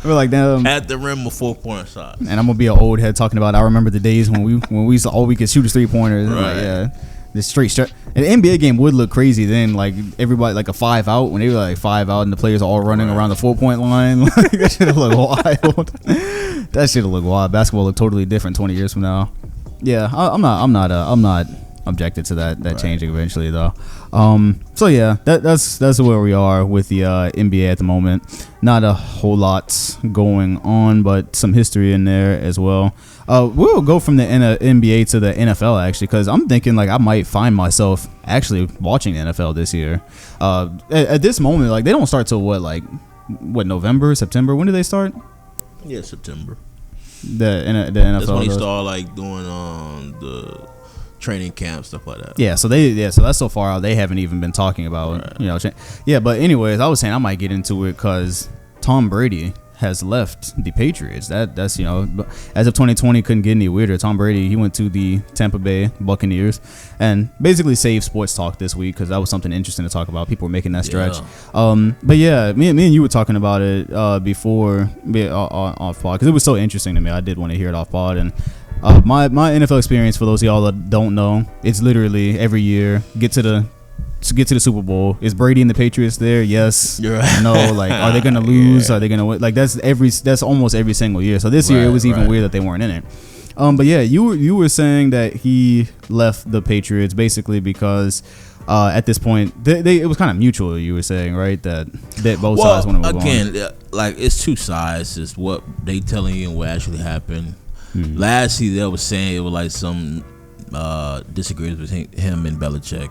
We're like, damn. At the rim, a 4-point shot. And I'm gonna be an old head talking about. I remember the days when we used to all we could shoot is 3-pointers. Right. Like, yeah, this straight. An NBA game would look crazy then. Like everybody like a 5 out when they were like 5 out and the players are all running around the 4-point line. Like, that shit'll look wild. That shit'll look wild. Basketball look totally different 20 years from now. Yeah, I'm not objected to that changing eventually though. So yeah, that's where we are with the NBA at the moment. Not a whole lot going on, but some history in there as well. We'll go from the NBA to the NFL actually, because I'm thinking like I might find myself actually watching the NFL this year. At this moment, like they don't start till what November, September? When do they start? Yeah, September. The NFL. That's when they start like doing the training camp, stuff like that. Yeah, so that's so far out they haven't even been talking about but anyways, I was saying I might get into it because Tom Brady has left the Patriots. That's as of 2020 couldn't get any weirder. Tom Brady, he went to the Tampa Bay Buccaneers and basically saved sports talk this week because that was something interesting to talk about. People were making that stretch. But yeah, me and you were talking about it before off pod because it was so interesting to me. I did want to hear it off pod. And my NFL experience, for those of y'all that don't know, it's literally every year get to the Super Bowl. Is Brady and the Patriots there? Yes. You're right. No. Like, are they gonna lose? Are they gonna win? Like that's almost every single year. So this year it was even weird that they weren't in it. But yeah, you were saying that he left the Patriots basically because at this point it was kind of mutual. You were saying, right, that both sides want to move on. Again, like it's two sides. It's what they telling you and what actually happened. Last year they was saying it was like some disagreements between him and Belichick.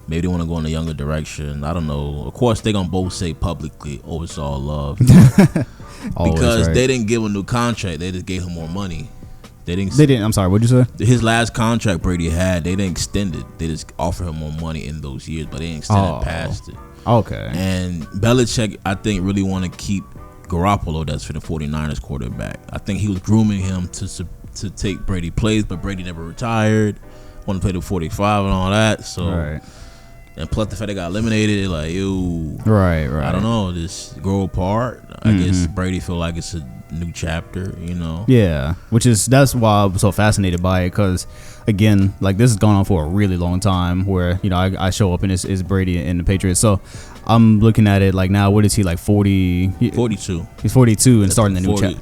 Maybe they want to go in a younger direction. I don't know. Of course, they're going to both say publicly, oh, it's all love. Because they didn't give him a new contract. They just gave him more money. They didn't. I'm sorry, what'd you say? His last contract Brady had, they didn't extend it. They just offered him more money in those years, but they didn't extend it past it. Okay. And Belichick, I think, really want to keep Garoppolo, that's for the 49ers quarterback. I think he was grooming him to take Brady plays, but Brady never retired. Want to play to 45 and all that. So, and plus the fact they got eliminated, like, ew. Right. I don't know. Just grow apart. I guess Brady feel like it's a new chapter, you know. Yeah, that's why I'm so fascinated by it, because again, like, this has gone on for a really long time, where, you know, I show up and it's Brady and the Patriots. So I'm looking at it like, now what is he, like 40? 42. He's 42 and starting the new chapter.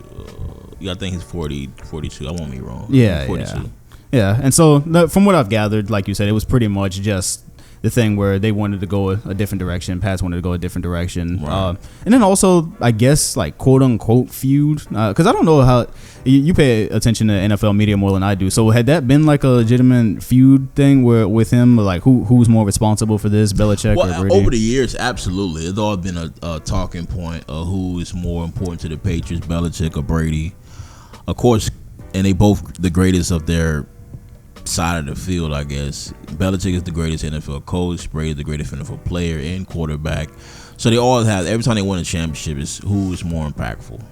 Yeah, I think he's 42. I won't be wrong. Yeah, 42. Yeah, and so from what I've gathered, like you said, it was pretty much just the thing where they wanted to go a different direction. Pats wanted to go a different direction. Right. And then also, I guess, like, quote unquote feud. Because I don't know how you pay attention to NFL media more than I do. So had that been like a legitimate feud thing where with him, like, who's more responsible for this, Belichick or Brady? Over the years, absolutely. It's all been a talking point of who is more important to the Patriots, Belichick or Brady. Of course, and they both the greatest of their side of the field, I guess. Belichick is the greatest NFL coach. Brady is the greatest NFL player and quarterback. So they all have, every time they win a championship, is who is more impactful.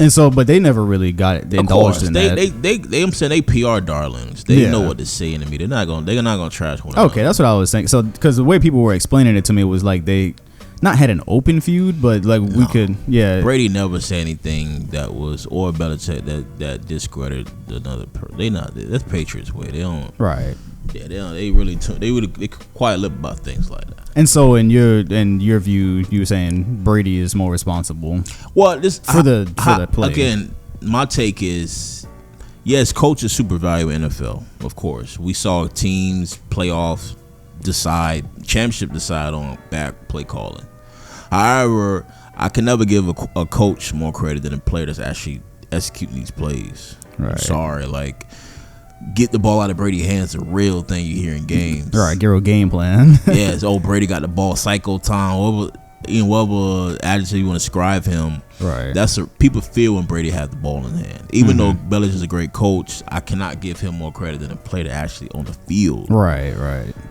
And so, but they never really got it. They indulged in that. I'm saying they PR darlings. They know what to say in the media. They're not gonna trash one another. Okay, that's what I was thinking. So, because the way people were explaining it to me was like they not had an open feud, but like we could, Brady never said anything that was, or Belichick that discredited another person. That's Patriots way. They don't. Right. Yeah, they really quiet lip about things like that. And so, in your view, you were saying Brady is more responsible. Well, this for the play. Again, my take is, yes, coaches super value in NFL. Of course, we saw teams playoffs championship decide on back play calling. However, I can never give a coach more credit than a player that's actually executing these plays. Right. I'm sorry, like, get the ball out of Brady's hands, a real thing you hear in games. Right, get a game plan. Yes, Brady got the ball cycle time, whatever adjective you want to describe him. Right. People feel when Brady has the ball in hand. Even though Belichick is a great coach, I cannot give him more credit than a player that actually on the field. Right.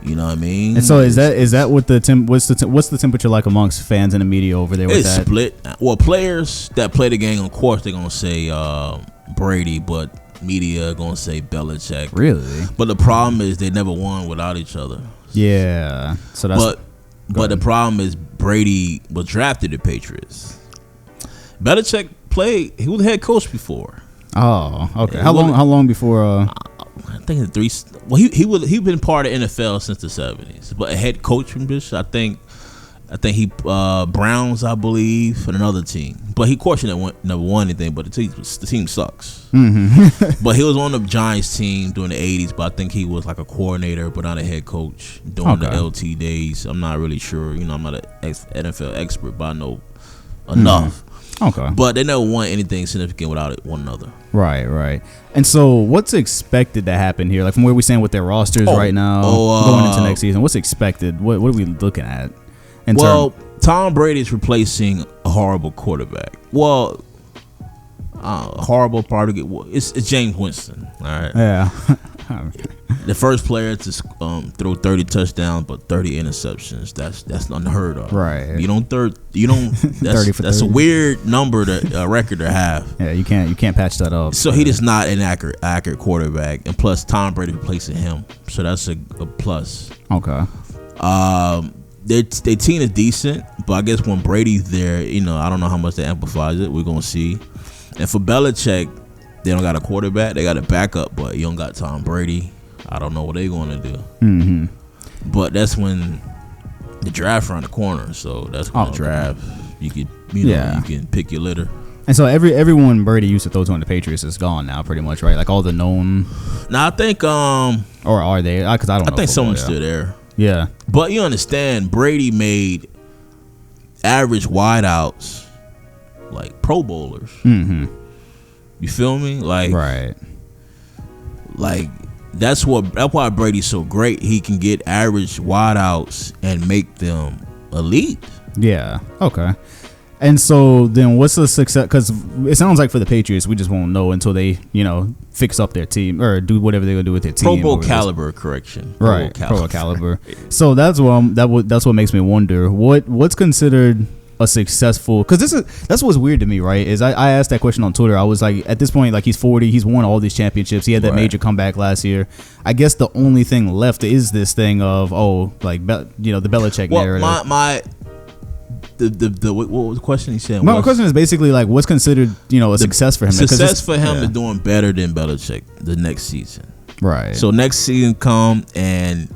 You know what I mean? And so is that what what's the temperature like amongst fans and the media over there with it's that? Split. Well, players that play the game, of course, they're gonna say Brady, but media gonna say Belichick. Really? But the problem is they never won without each other. Yeah. So that's. But the problem is Brady was drafted to Patriots. Belichick played. He was the head coach before. Oh, okay. How long before? I think 3. Well, he been part of NFL since the 70s, but a head coach from this, I think he Browns, I believe, and another team. But he, of course, never won anything. But the team sucks. Mm-hmm. But he was on the Giants team during the 80s. But I think he was like a coordinator, but not a head coach during the LT days. I'm not really sure. You know, I'm not an NFL expert, but I know enough. Okay. But they never won anything significant without one another. Right. And so, what's expected to happen here? Like, from where we stand with their rosters right now, going into next season, what's expected? What are we looking at? Tom Brady is replacing a horrible quarterback. Well, horrible part of it. It's James Winston. All right. Yeah. The first player to throw 30 touchdowns but 30 interceptions. That's unheard of. Right. You don't. That's a weird number record to have. Yeah, you can't patch that up. So he is not an accurate quarterback, and plus Tom Brady replacing him. So that's a plus. Okay. Their team is decent, but I guess when Brady's there, you know, I don't know how much that amplifies it. We're gonna see. And for Belichick, they don't got a quarterback. They got a backup, but you don't got Tom Brady. I don't know what they're going to do. Mm-hmm. But that's when the draft around the corner. So that's when the draft. You can, you can pick your litter. And so everyone Brady used to throw to on the Patriots is gone now, pretty much, right? Like all the known. Now I think or are they? Because I don't know. I think someone's still there. Yeah. But you understand, Brady made average wideouts like Pro Bowlers. Mm-hmm. You feel me? Like, right. Like that's why Brady's so great. He can get average wideouts and make them elite. Yeah. Okay. And so then what's the success? Because it sounds like for the Patriots, we just won't know until they, fix up their team or do whatever they're gonna do with their team. Pro Bowl caliber, correction. Right. Pro Bowl caliber. So that's what makes me wonder what's considered a successful, because that's what's weird to me, right? Is I asked that question on Twitter. I was like, at this point, like, he's 40, he's won all these championships, he had that major comeback last year. I guess the only thing left is this thing of the Belichick narrative. What was the question he said? My question is basically like, what's considered a success for him? Success for him is doing better than Belichick the next season. Right. So next season come and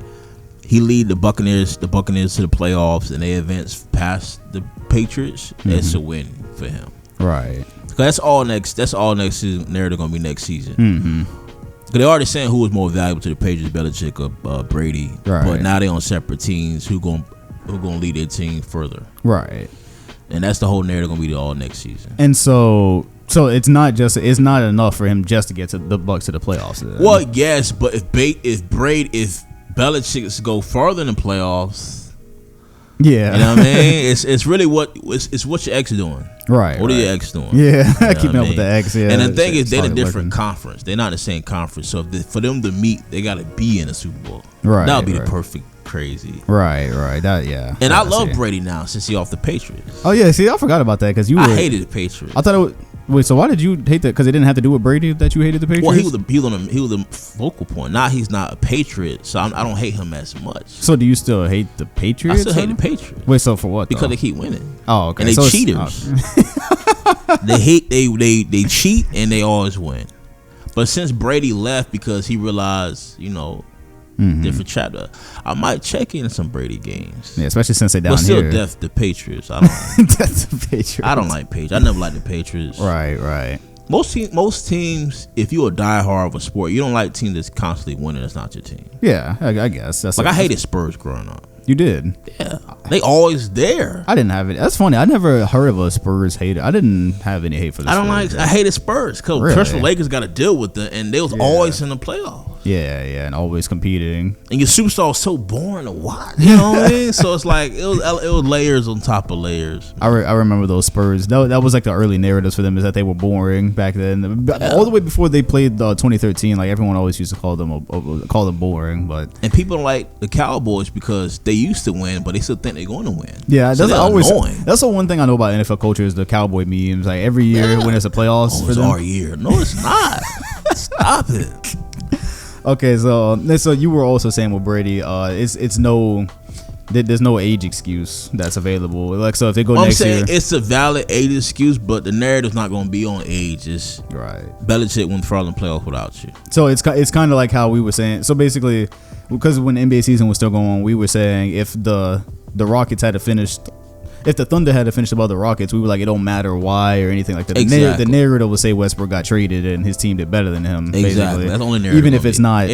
he lead the Buccaneers to the playoffs and they advance past the Patriots. It's a win for him. Right. That's all next season. They're gonna be next season. Because they already saying who was more valuable to the Patriots, Belichick or Brady. Right. But now they on separate teams. Who gonna lead their team further? Right. And that's the whole narrative gonna be all next season. And so it's not enough for him just to get to the Bucs to the playoffs. Then. Well, yes, but if Belichick go further in the playoffs, yeah, you know what I mean. It's really what your ex doing. Right. What are your ex doing? Yeah, keeping up with the ex. Yeah. And the thing is, they're in a different conference. They're not in the same conference. So for them to meet, they got to be in a Super Bowl. Right. That would be the perfect crazy. Right. That And I love Brady now since he off the Patriots. Oh yeah, see, I forgot about that because I hated the Patriots. I thought it was. Wait, so why did you hate that? Because it didn't have to do with Brady that you hated the Patriots? Well, he was the focal point. Now he's not a Patriot, so I don't hate him as much. So do you still hate the Patriots? I still hate the Patriots. Wait, so for what? Because they keep winning. Oh, okay. And they cheaters. They cheat and they always win. But since Brady left because he realized, different chapter, I might check in some Brady games. Yeah, especially since they down here. But still, here. the Patriots. I don't. That's the Patriots. I don't like Patriots. I never liked the Patriots. Right. Most teams, if you're a diehard of a sport, you don't like teams that's constantly winning. That's not your team. Yeah, I guess that's I hated Spurs growing up. You did? Yeah, they always there. I didn't have it. That's funny. I never heard of a Spurs hater. I didn't have any hate for the Spurs. I hated Spurs because Crystal Lakers got to deal with it, and they was always in the playoffs. Yeah, and always competing. And your superstar was so boring to watch. You know what I mean? So it's like it was layers on top of layers. I remember those Spurs. That was like the early narratives for them, is that they were boring back then. All the way before they played 2013. Like, everyone always used to call them boring. And people don't like the Cowboys because they used to win, but they still think they're going to win. Yeah, so that's always annoying. That's the one thing I know about NFL culture is the Cowboy memes. Like, every year when it's a playoffs, it's our year. No, it's not. Stop it. Okay, so you were also saying with Brady, there's no age excuse that's available. Like, so if they go next year, it's a valid age excuse, but the narrative's not going to be on age. It's right. Belichick went far in the playoffs without you. So it's kind of like how we were saying. So basically, because when the NBA season was still going on, we were saying if the Rockets had finished. If the Thunder had to finish above the Rockets, we were like, it don't matter why or anything like that. Exactly. The narrative would say Westbrook got traded and his team did better than him. Exactly. Basically. That's the only narrative. Even if it's not.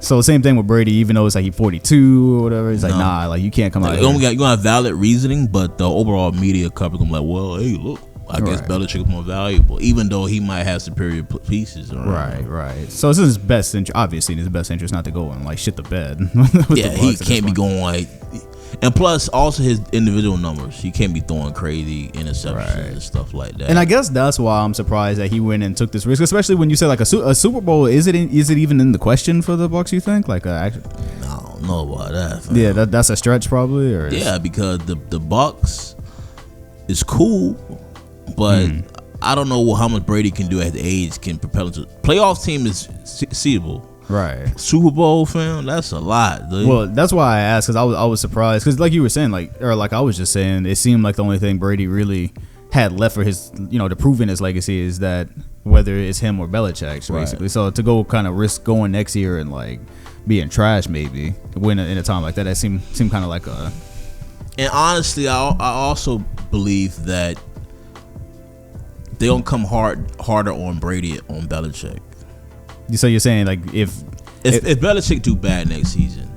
So same thing with Brady. Even though it's like he's 42 or whatever, it's like, nah, like you can't come out. You're going to have valid reasoning, but the overall media coverage going to be like, well, hey, look. I guess Belichick is more valuable, even though he might have superior pieces. Right. So it's in his best interest, obviously, in his best interest not to go and like shit the bed. He can't be going like. And plus, also his individual numbers. He can't be throwing crazy interceptions and stuff like that. And I guess that's why I'm surprised that he went and took this risk, especially when you said like a Super Bowl. Is it even in the question for the Bucs? You think I don't know about that. Man. Yeah, that's a stretch probably. Or because the Bucs is cool, but I don't know how much Brady can do at the age can propel him to playoff team is seeable. Right. Super Bowl, fam, that's a lot, dude. Well, that's why I asked, because I was surprised, because like you were saying, like I was just saying, it seemed like the only thing Brady really had left for his, to prove in his legacy is that whether it's him or Belichick, basically. So to go kind of risk going next year and like being trash, maybe win in a time like that seemed kind of like a. And honestly, I also believe that they don't come harder on Brady on Belichick. So you're saying like if Belichick do bad next season,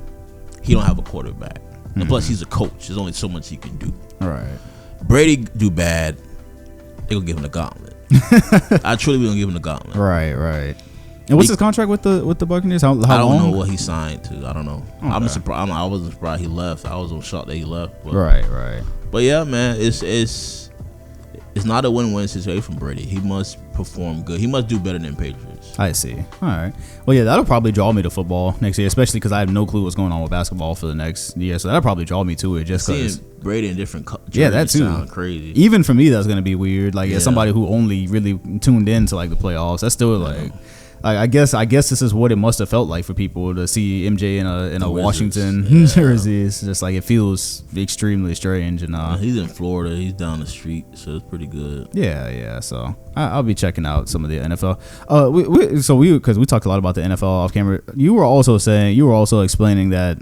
he don't have a quarterback, and plus he's a coach. There's only so much he can do. Right. Brady do bad, they gonna give him the gauntlet. I truly gonna give him the gauntlet. Right. And what's his contract with the Buccaneers? How I don't long? know what he signed to. I don't know. Okay. I'm surprised. I wasn't surprised he left. I was shocked that he left. But, right. But yeah, man, it's not a win-win situation for Brady. He must perform good. He must do better than Patriots. I see. All right. Well, yeah, that'll probably draw me to football next year, especially because I have no clue what's going on with basketball for the next year. So that'll probably draw me to it just because. Brady in different that too. Sound crazy. Even for me, that's gonna be weird. Like as somebody who only really tuned in to like the playoffs, that's still like. I guess this is what it must have felt like for people to see MJ in a Washington jersey. It's just like it feels extremely strange. And he's in Florida. He's down the street, so it's pretty good. Yeah. So I'll be checking out some of the NFL. Because we talked a lot about the NFL off camera. You were also explaining that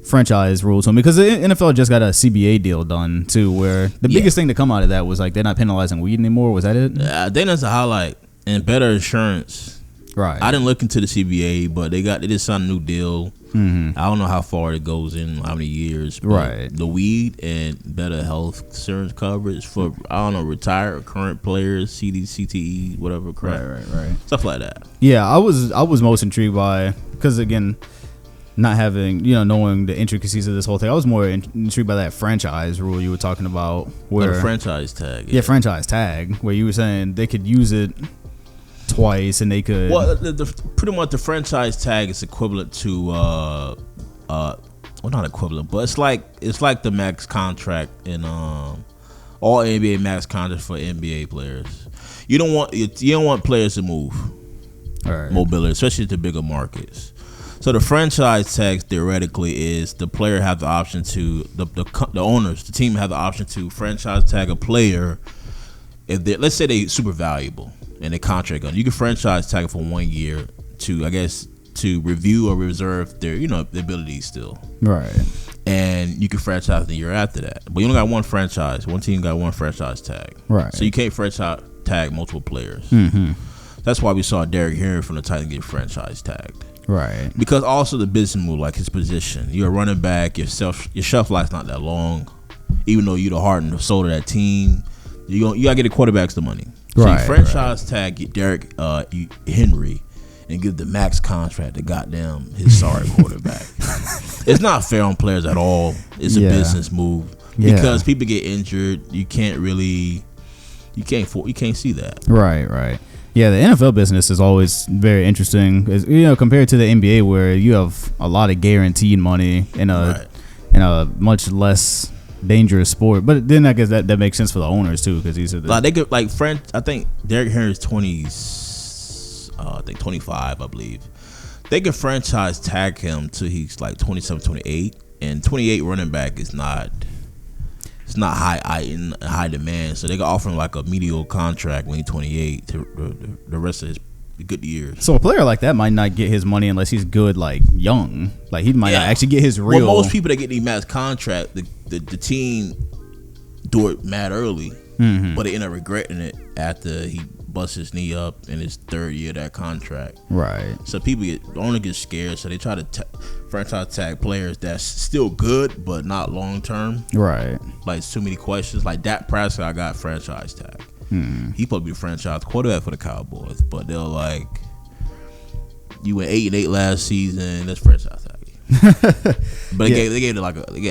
franchise rule to me because the NFL just got a CBA deal done too, where the biggest thing to come out of that was like they're not penalizing weed anymore. Was that it? I think that's a highlight and better insurance. Right. I didn't look into the CBA, but they did sign a new deal. Mm-hmm. I don't know how far it goes in, how many years. Right. The weed and better health insurance coverage for retired or current players, CTE, whatever crap. Right. Stuff like that. Yeah, I was most intrigued by because again, not having knowing the intricacies of this whole thing, I was more intrigued by that franchise rule you were talking about, where the franchise tag. Yeah, franchise tag, where you were saying they could use it twice and they could. Well, pretty much the franchise tag is equivalent to well, not equivalent, but it's like the max contract in all NBA max contract for NBA players. You don't want players to move, right. Mobility, especially to bigger markets. So the franchise tag theoretically is the player have the option to the owners, the team have the option to franchise tag a player if they, let's say they super valuable. And a contract on you can franchise tag it for 1 year to review or reserve their their abilities still, right? And you can franchise the year after that, but you only got one team got one franchise tag, right? So you can't franchise tag multiple players. Mm-hmm. That's why we saw Derrick Henry from the Titans get franchise tagged, right? Because also the business move, like his position, you're a running back, your shelf life's not that long, even though you're the heart and the soul of that team. You gotta get the quarterbacks the money. So you franchise tag get Derrick Henry and give the max contract to goddamn his sorry quarterback. It's not fair on players at all. It's a business move because people get injured. You can't see that. Right. Yeah, the NFL business is always very interesting. Compared to the NBA where you have a lot of guaranteed money in a much less dangerous sport, but then I guess that makes sense for the owners too, because these are they could I think Derrick Henry's 25, I believe. They could franchise tag him till he's like 27, 28, and 28 running back is not high demand, so they could offer him like a mediocre contract when he's 28 to the rest of his good years. So a player like that might not get his money unless he's good, like young. Like he might not actually get his real. Well, most people that get the max contract, the team do it mad early, but they end up regretting it after he busts his knee up in his third year of that contract. Right. So people only get scared, so they try to franchise tag players that's still good but not long term. Right. Like it's too many questions. Like Dak Prescott, I got franchise tag. He supposed to be a franchise quarterback for the Cowboys, but they're like, you went 8-8 last season. Let's franchise tag you. But they gave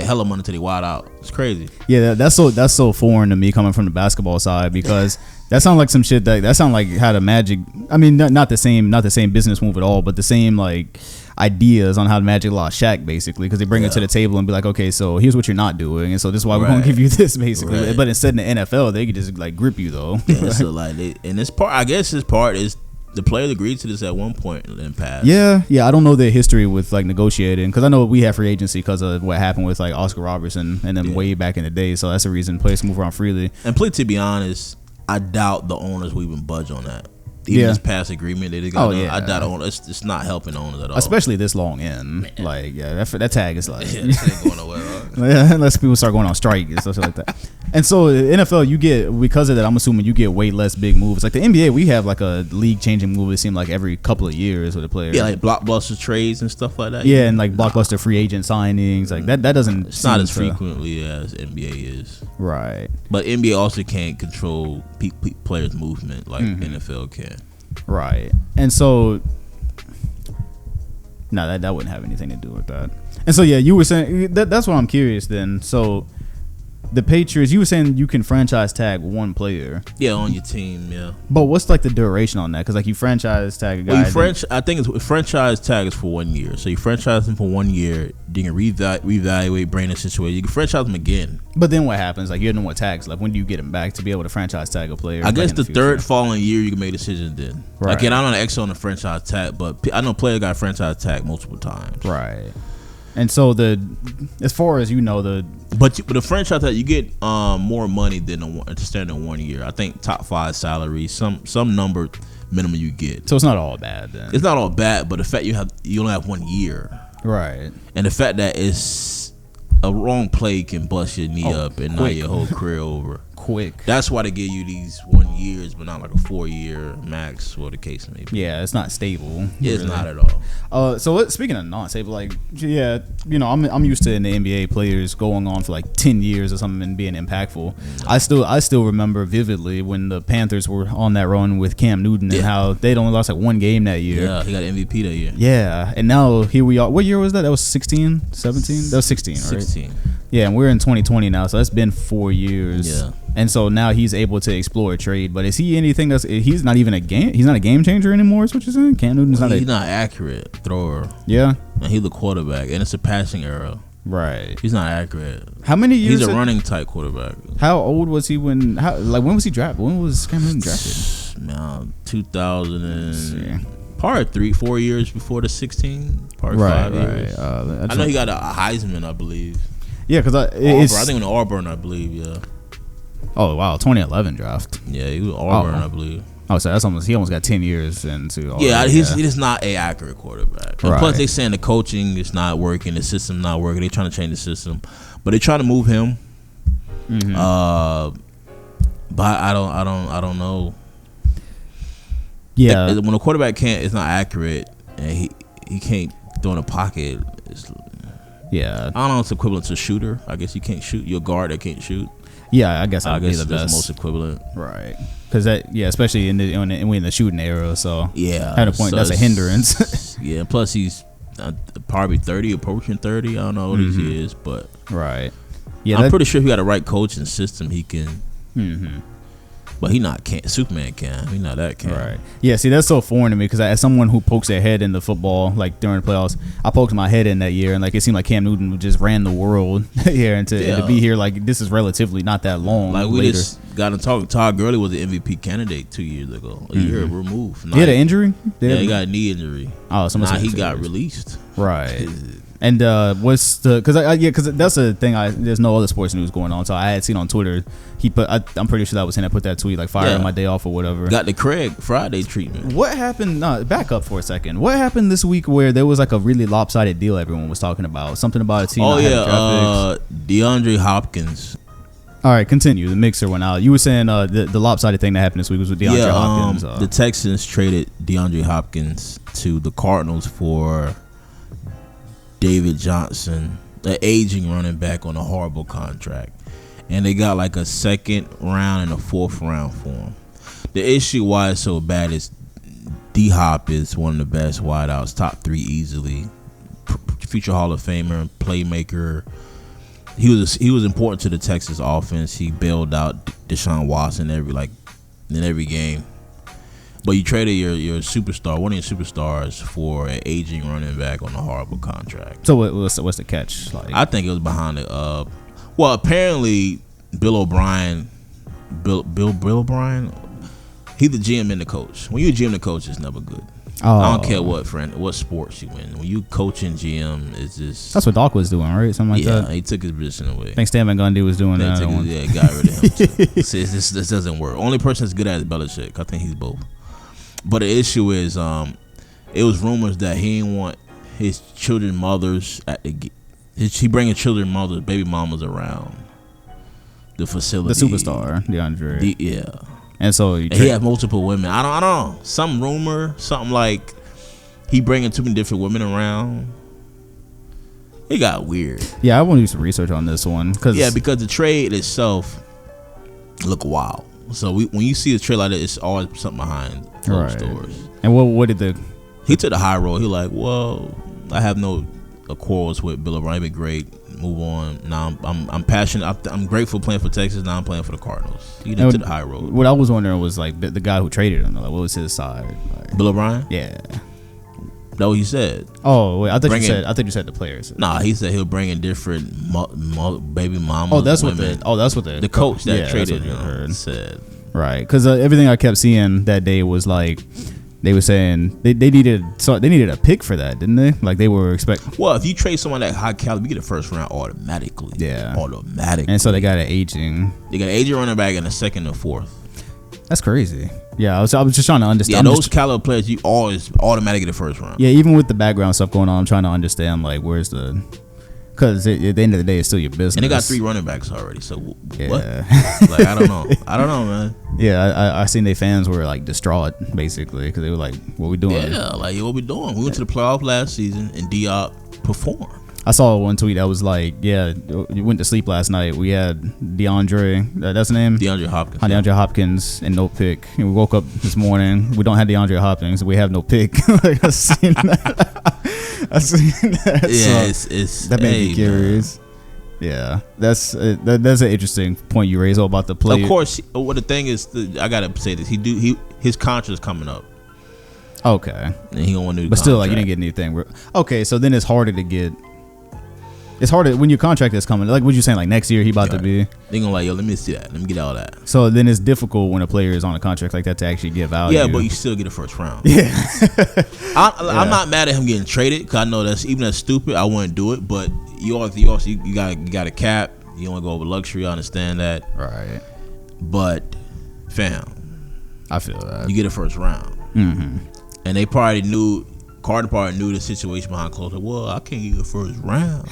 hella money till they wide out. It's crazy. Yeah, that's so foreign to me coming from the basketball side, because that sounds like some shit that sounds like how the Magic. I mean, not the same business move at all, but the same like ideas on how the Magic lost Shaq, basically, because they bring it to the table and be like, okay, so here's what you're not doing, and so this is why we're gonna give you this, basically. Right. But instead in the NFL, they could just like grip you though. Yeah, so like, and this part, I guess, this part is the players agreed to this at one point in the past. Yeah. I don't know their history with like negotiating, because I know we have free agency because of what happened with like Oscar Robertson and then way back in the day. So that's the reason players can move around freely. And to be honest, I doubt the owners will even budge on that. Even this past agreement that they got done, I doubt owners. It's not helping owners at all. Especially this long in. Man. Like, that tag is like, this ain't going nowhere. Unless people start going on strike and stuff like that. And so the NFL, you get, because of that, I'm assuming you get way less big moves. Like the NBA, we have like a league changing move. It seems like every couple of years with a player. Yeah, like blockbuster trades and stuff like that. Yeah, and like blockbuster free agent signings. Like that doesn't. It's not as frequently as NBA is. Right. But NBA also can't control players' movement like NFL can. Right. And so No, that wouldn't have anything to do with that. And so, yeah, you were saying that's why I'm curious then. So, the Patriots, you were saying you can franchise tag one player. Yeah, on your team, yeah. But what's like the duration on that? Because like you franchise tag a guy. Well, I think it's franchise tag is for 1 year. So you franchise him for 1 year. Then you reevaluate, brain the situation. You can franchise him again. But then what happens? Like you don't know what tags left. When do you get him back to be able to franchise tag a player? I guess the third following year you can make a decision then. Right. Again, I don't know the X on the franchise tag, but I know player got franchise tag multiple times. Right. And so as far as you know, but the franchise tag you get more money than to stand in 1 year. I think top 5 salary, some number minimum you get. So it's not all bad then. It's not all bad, but the fact you only have 1 year. Right. And the fact that it's a wrong play can bust your knee up and knock your whole career over. Quick. That's why they give you these 1 years, but not like a 4 year max, or the case may be. Yeah, it's not stable. Yeah, it's not at all. So speaking of non-stable, like, yeah, you know, I'm used to in the NBA players going on for like 10 years or something and being impactful. Mm-hmm. I still remember vividly when the Panthers were on that run with Cam Newton and how they'd only lost like 1 game that year. Yeah, he got MVP that year. Yeah, and now here we are. What year was that? That was 16, 17? That was 16, right? 16. Yeah, and we're in 2020 now, so that's been 4 years. Yeah. And so now he's able to explore a trade, but is he anything he's not even he's not a game changer anymore, is what you're saying? Cam Newton's he's not accurate thrower. Yeah. And he's the quarterback, and it's a passing era. Right. He's not accurate. How many years? He's a running type quarterback. How old was he when was he drafted? When was Cam Newton drafted? Man, 2000 and probably 3-4 years before the 16. Probably 5 years. I know he got a Heisman, I believe. Yeah, because I think in Auburn, I believe. Yeah. Oh wow, 2011 draft. Yeah, he was Auburn, I believe. Oh, so he almost got 10 years into. He's not a accurate quarterback. Right. Plus, they saying the coaching is not working, the system's not working. They trying to change the system, but they trying to move him. Mm-hmm. But I don't know. Yeah, when a quarterback is not accurate and he can't throw in a pocket. Yeah, I don't know. It's equivalent to shooter. I guess you can't shoot. You're a guard that can't shoot. Yeah, I guess that's the most equivalent, right? Because especially in the shooting era, so yeah, at a point that's a hindrance. Yeah, plus he's probably 30, approaching 30. I don't know what he is, but right. Yeah, I'm pretty sure if he got a right coaching system, he can. Mm-hmm. But he not Superman can. He not that can. Right. Yeah. See, that's so foreign to me because as someone who pokes their head into football, like during the playoffs, I poked my head in that year, and like it seemed like Cam Newton just ran the world here, and to be here, like this is relatively not that long. Like we just got to talk. Todd Gurley was the MVP candidate 2 years ago, a year removed. He had an injury. He got a knee injury. Oh, he got released. Right. And what's the because that's the thing. There's no other sports news going on, so I had seen on Twitter he put. I'm pretty sure that was him that put that tweet like firing my day off or whatever. Got the Craig Friday treatment. What happened? Back up for a second. What happened this week where there was like a really lopsided deal everyone was talking about? Something about a team. Oh yeah, DeAndre Hopkins. All right, continue. The mixer went out. You were saying the lopsided thing that happened this week was with DeAndre Hopkins. The Texans traded DeAndre Hopkins to the Cardinals for David Johnson, an aging running back on a horrible contract. And they got like a 2nd round and a 4th round for him. The issue why it's so bad is D-Hop is one of the best wideouts, top 3 easily. Future Hall of Famer, playmaker. He was important to the Texas offense. He bailed out Deshaun Watson in every game. But you traded your superstar, one of your superstars, for an aging running back on a horrible contract. So what's the catch? Like, I think it was behind it. Well, apparently Bill O'Brien, he's the GM and the coach. When you're a GM and the coach, it's never good. Oh. I don't care what sports you in. When you coach and GM, it's just... That's what Doc was doing, right? Something like that? Yeah, he took his position away. I think Stan Van Gundy was doing that. Yeah, he got rid of him. This doesn't work. Only person that's good at it is Belichick. I think he's both. But the issue is, it was rumors that he didn't want his children mothers he bringing children mothers, baby mamas around the facility. The superstar, DeAndre. Yeah. And so he had multiple women. I don't know. Some rumor, something like he bringing too many different women around. It got weird. Yeah, I want to do some research on this one because the trade itself look wild. So when you see a trade like that, it's always something behind closed doors. And what did he took the high road. He like, well, I have no quarrels with Bill O'Brien. Be great. Move on. Now I'm passionate. I'm grateful playing for Texas. Now I'm playing for the Cardinals. He did to the high road. What I was wondering was like the guy who traded him. Like, what was his side? Like, Bill O'Brien. Yeah. That's what he said. Oh wait, I thought you said the players. Nah, he said he'll bring in different baby mamas. Oh, that's women. what the coach that traded said. Right, because everything I kept seeing that day was like they were saying they needed a pick for that, didn't they? Like they were expecting. Well, if you trade someone that high caliber, you get a first round automatically. Yeah, automatically. And so they got an aging. They got an aging running back and a second and fourth. That's crazy. Yeah, I was just trying to understand. Yeah, those caliber players, you always automatically get the first round. Yeah, even with the background stuff going on, I'm trying to understand like where's the. Because at the end of the day, it's still your business. And they got 3 running backs already. So yeah. What? Like I don't know, man. Yeah, I seen their fans were like distraught basically because they were like, "What we doing?" Yeah, like what we doing? We went to the playoff last season and Diop performed. I saw one tweet that was like, "Yeah, you went to sleep last night. We had DeAndre, that's the name, DeAndre Hopkins. DeAndre Hopkins and no pick. And we woke up this morning. We don't have DeAndre Hopkins. We have no pick." Like, I seen that. Yeah, that made me curious. Man. Yeah, that's an interesting point you raised about the play. Of course, what the thing is, I gotta say this: his contract is coming up. Okay, and he don't want to. But still, like you didn't get anything. Okay, so then it's harder to get. It's harder when your contract is coming. Like what you saying, like next year he about to be. They gonna like, yo, let me see that. Let me get all that. So then it's difficult when a player is on a contract like that to actually give value. Yeah, but you still get a first round. Yeah. I'm not mad at him getting traded because I know that's stupid. I wouldn't do it, but you got a cap. You want to go over luxury. I understand that. Right. But fam, I feel that you get a first round, and they probably knew. Carter probably knew the situation behind closed. Like, well, I can't get you a first round.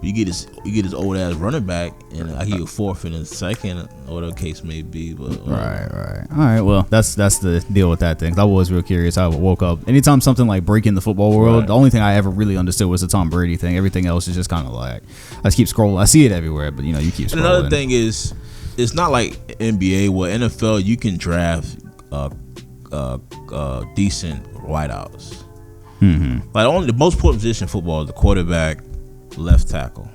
you get this old ass running back, and I get you a fourth and a second, or whatever the case may be. But right. All right. Well, that's the deal with that thing. I was real curious. I woke up anytime something like breaking the football world. The only thing I ever really understood was the Tom Brady thing. Everything else is just kind of like I just keep scrolling. I see it everywhere, but you keep scrolling. And another thing is, it's not like NBA. Well, NFL you can draft decent wideouts. Like only the most important position in football is the quarterback, left tackle,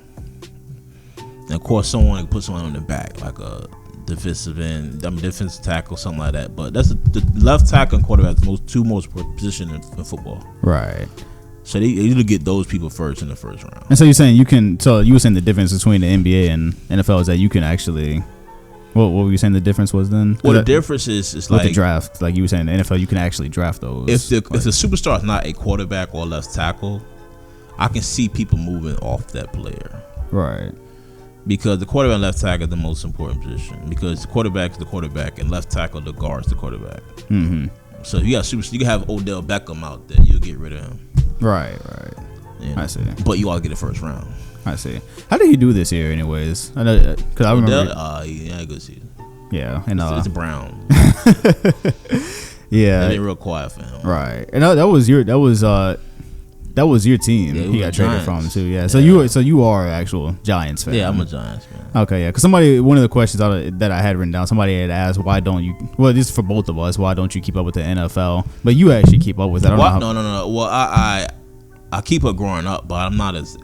and of course someone can put someone on the back like a defensive end, defensive tackle, something like that. But that's the left tackle and quarterback, the two most important position in football. Right. So they usually get those people first in the first round. And so you're saying you were saying the difference between the NBA and NFL is that you can actually. What were you saying the difference was then? Well, the difference is like the draft. Like you were saying, the NFL, you can actually draft those. If the superstar is not a quarterback or left tackle, I can see people moving off that player. Right. Because the quarterback and left tackle are the most important position. Because the quarterback is the quarterback and left tackle the guard's the quarterback. So if you got you can have Odell Beckham out there, you'll get rid of him. Right. I see. But you all get a first round. I see. How did he do this year, anyways? I know because I remember. He had a good season. Yeah, and it's Brown. Yeah, they've been real quiet for him. Right, and that was your team. Yeah, he got traded Giants. from too. Yeah, so you are an actual Giants fan. Yeah, I'm a Giants fan. Okay, yeah, because one of the questions that I had written down, somebody had asked, why don't you? Well, this is for both of us. Why don't you keep up with the NFL? But you actually keep up with it. No. Well, I keep it growing up, but I'm not as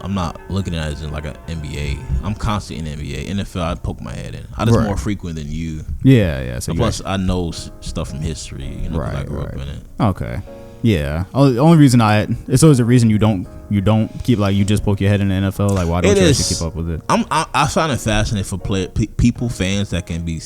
I'm not looking at it as in like an NBA. I'm constantly in NBA. NFL, I poke my head in. I just more frequent than you. Yeah. So plus, I know stuff from history. Because I grew up in it. Okay. Yeah. The only reason it's always a reason you don't keep like you just poke your head in the NFL. Like why don't you actually keep up with it? I find it fascinating for fans that can be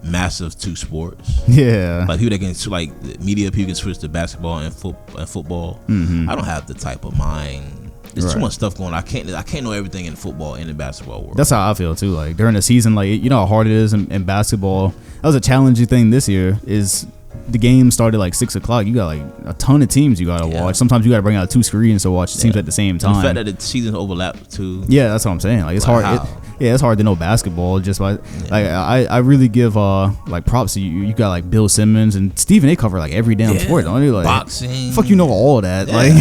massive to sports. Yeah. Like people that can like media people can switch to basketball and football. I don't have the type of mind. There's too much stuff going on. I can't know everything in football and in basketball world. That's how I feel too. Like during the season, like you know how hard it is in basketball. That was a challenging thing this year. Is the game started like 6:00. You got like a ton of teams you gotta watch. Sometimes you gotta bring out 2 screens to watch teams at the same time. And the fact that the seasons overlap too. Yeah, that's what I'm saying. Like it's hard. It's hard to know basketball just by like I really give like props to you. You got like Bill Simmons and Steven. They cover like every damn sport. Don't they? Like boxing. Fuck, you know all that. Yeah, like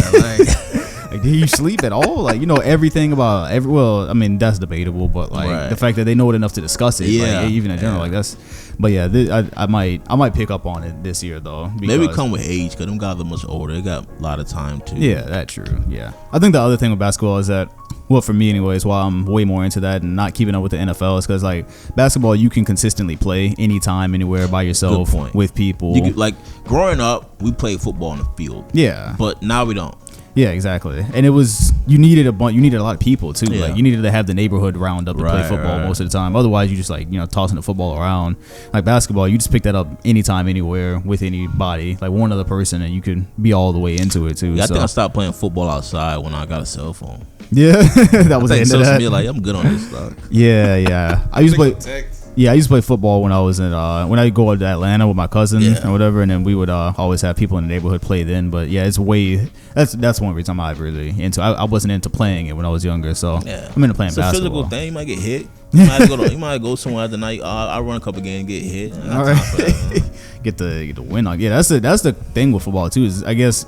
Like, do you sleep at all? Like, you know everything about every. Well, I mean that's debatable, but like the fact that they know it enough to discuss it, like, even in general, like that's. But yeah, I might pick up on it this year though. Maybe come with age, because them guys are much older. They got a lot of time too. Yeah, that's true. Yeah, I think the other thing with basketball is that, well, for me anyways, why I'm way more into that and not keeping up with the NFL is because like basketball, you can consistently play anytime, anywhere by yourself with people. Like growing up, we played football on the field. Yeah, but now we don't. Yeah, exactly. And it was, you needed a lot of people too. Yeah. Like you needed to have the neighborhood round up to play football most of the time. Otherwise, you just like, you know, tossing the football around. Like basketball, you just pick that up anytime, anywhere with anybody, like one other person, and you could be all the way into it too. Yeah, I think I stopped playing football outside when I got a cell phone. Yeah, that was the end of that. Like, I'm good on this stuff. Yeah. I used to play. Yeah, I used to play football when I was in when I go to Atlanta with my cousin or whatever, and then we would always have people in the neighborhood play then. But yeah, it's that's one reason I'm really into. I wasn't into playing it when I was younger, so I'm into playing basketball. It's a physical thing. You might get hit. You might go somewhere at the night. I run a couple games and get hit. All right. get the win on. Yeah, that's the thing with football too. Is I guess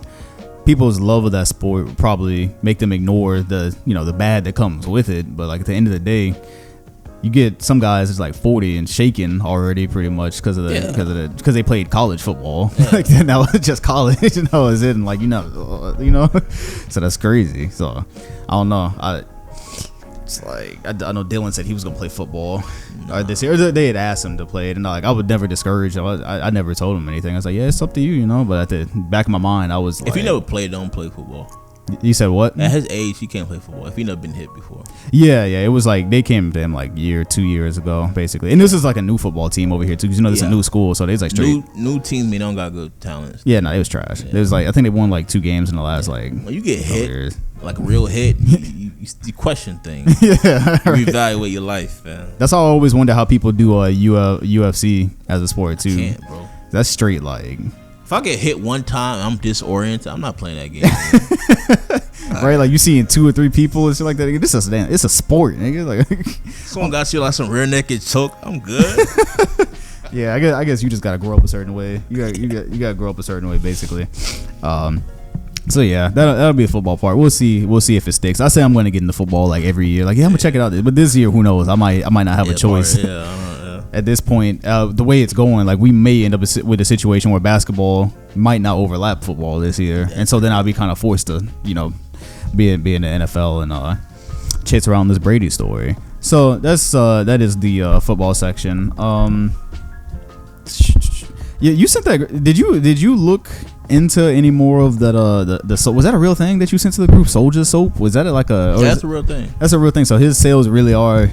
people's love of that sport would probably make them ignore the bad that comes with it. But like at the end of the day, you get some guys that's like 40 and shaking already pretty much because they played college football. Like that was just college, and that was it. And like so that's crazy. So I don't know. It's like I know Dylan said he was gonna play football this year. They had asked him to play it, and like I would never discourage him. I never told him anything. I was like, yeah, it's up to you, But at the back of my mind, I was if you never played, don't play football. You said what? At his age, he can't play football if he never been hit before. Yeah. It was like they came to him like 2 years ago, basically. And this is like a new football team over here too, because this is a new school, so they was like straight new team. They don't got good talents. Yeah, no, it was trash. It was like I think they won like 2 games in the last like. When you get hit, years. Like a real hit, you question things. Yeah, right. You evaluate your life, man. That's how I always wonder how people do UFC as a sport too. I can't, bro. That's straight like. If I get hit one time, I'm disoriented. I'm not playing that game. Right, like you seeing 2 or 3 people and shit like that. It's a sport, nigga. Like someone got you like some rear naked choke. I'm good. Yeah, I guess you just gotta grow up a certain way. You gotta grow up a certain way, basically. So yeah, that'll be a football part. We'll see if it sticks. I say I'm gonna get into football like every year. Like I'm gonna check it out. But this year, who knows? I might not have a choice. At this point, the way it's going, like we may end up with a situation where basketball might not overlap football this year, and so then I'll be kind of forced to, be in the NFL and chase around this Brady story. So that is the football section. Yeah, you sent that. Did you look into any more of that? The soap, was that a real thing that you sent to the group? Soulja soap? Was that like a? That's a real thing. That's a real thing. So his sales really are.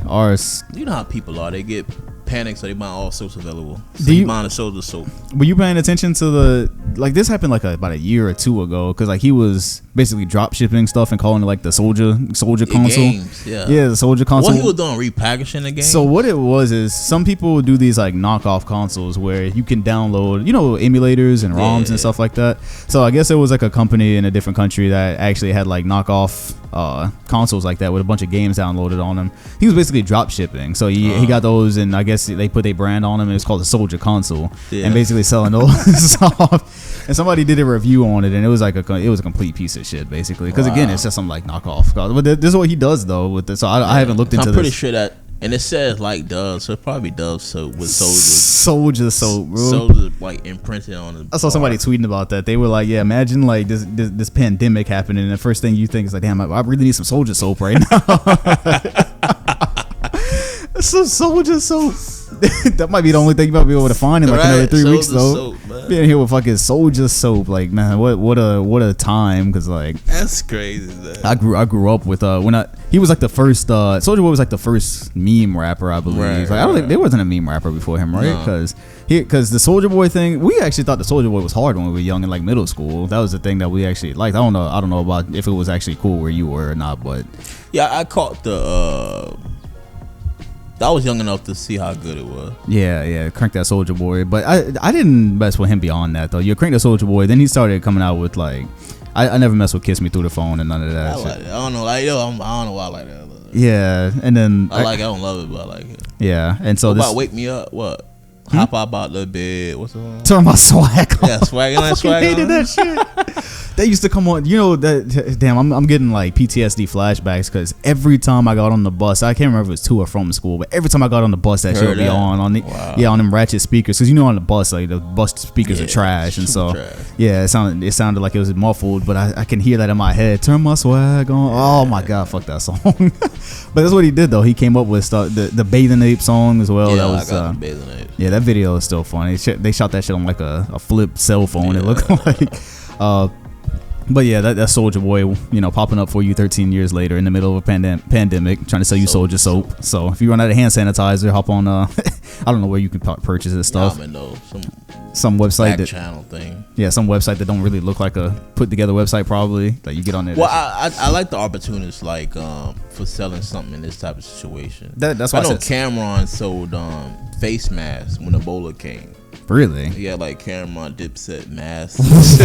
You know how people are. They get panicked, so they buy all soaps available. So you buying a Soulja soap? Were you paying attention to this happened like about a year or 2 ago? Because like he was basically drop shipping stuff and calling it like the Soulja console. Games, yeah, the Soulja console. What he was doing, repackaging the game. So what it was is some people do these like knockoff consoles where you can download emulators and ROMs and stuff like that. So I guess it was like a company in a different country that actually had like knockoff consoles like that with a bunch of games downloaded on them. He was basically drop shipping. So he got those, and I guess they put their brand on them, and it's called the Soulja console, and basically selling those off. And somebody did a review on it, and it was like it was a complete piece of shit, basically. Because again, it's just some like knockoff. But this is what he does though with this. So I haven't looked into this. I'm pretty sure that. And it says like Dove, so it probably Dove soap with Soulja soap, bro. Soulja like imprinted on it. I saw somebody tweeting about that. They were like, "Yeah, imagine like this pandemic happening, and the first thing you think is like, damn, I really need some Soulja soap right now." Some Soulja soap. That might be the only thing you might be able to find in like another 3 weeks though. Being here with fucking Soulja soap, like man, what a time, because like that's crazy. Man. I grew up with he was like the first Soulja Boy was like the first meme rapper, I believe. Right, I don't think there wasn't a meme rapper before him, right? Because the Soulja Boy thing, we actually thought the Soulja Boy was hard when we were young in like middle school. That was the thing that we actually liked. I don't know about if it was actually cool where you were or not, but yeah, I caught I was young enough to see how good it was. Yeah, crank that Soulja Boy. But I didn't mess with him beyond that though. You crank the Soulja Boy, then he started coming out with like I never messed with Kiss Me Through the Phone and none of that. I like it. I don't know, I don't know why I like that. Yeah, and then I don't love it, but I like it. Yeah, and so what about Wake Me Up? What? Hop out the bed. What's the one? Turn my swag on. Yeah, swag on. I hated that shit. They used to come on, you know, that damn, I'm getting like PTSD flashbacks because every time I got on the bus, I can't remember if it was to or from school, but every time I got on the bus, that shit would be on the on them ratchet speakers, because you know on the bus, like the bus speakers are trash, and so it sounded like it was muffled, but I can hear that in my head. Turn my swag on. Oh my god, fuck that song. But that's what he did though. He came up with stuff, the Bathing Ape song as well. Yeah, that was I got Bathing Ape. Yeah, that video is still funny. They shot that shit on like a flip cell phone. It looked like. But yeah, that's Soulja Boy, you know, popping up for you 13 years later in the middle of a pandemic, trying to sell you Soulja soap. So if you run out of hand sanitizer, hop on. I don't know where you can purchase this stuff. Yeah, know, some website that channel thing. Yeah, some website that don't really look like a put together website. Probably like you get on there. Well, I like the opportunists like for selling something in this type of situation. That's why I know Cameron sold face masks when Ebola came. Really? Yeah, like Cameron Dipset masks. Is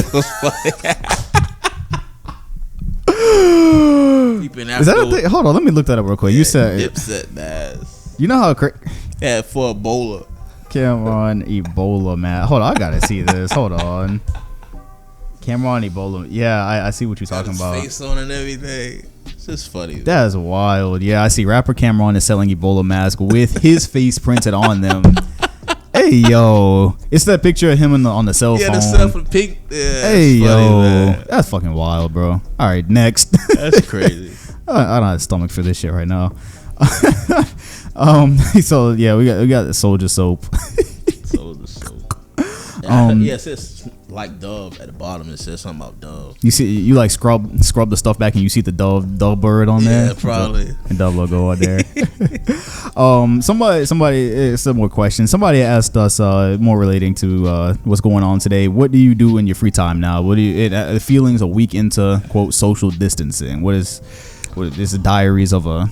that a thing? Hold on, let me look that up real quick. Yeah, you said Dipset masks. You know how yeah, for Ebola. Cameron Ebola mask. Hold on, I gotta see this. Hold on. Cameron Ebola. Yeah, I see what you're talking about. Face on and everything. It's just funny. That's wild. Yeah, I see rapper Cameron is selling Ebola mask with his face printed on them. Hey yo, it's that picture of him on the cell phone. Yeah, the cell phone pink. Yeah, hey yo, man. That's fucking wild, bro. All right, next. That's crazy. I don't have a stomach for this shit right now. So yeah, we got the Soulja soap. Soulja soap. Yeah, it says like Dove at the bottom. It says something about Dove. You see, you like scrub the stuff back, and you see the Dove bird on there. Yeah, probably. And Dove logo on there. Somebody, similar question. Somebody asked us, more relating to what's going on today. What do you do in your free time now? What do you? Feelings a week into quote social distancing. What is the diaries of a?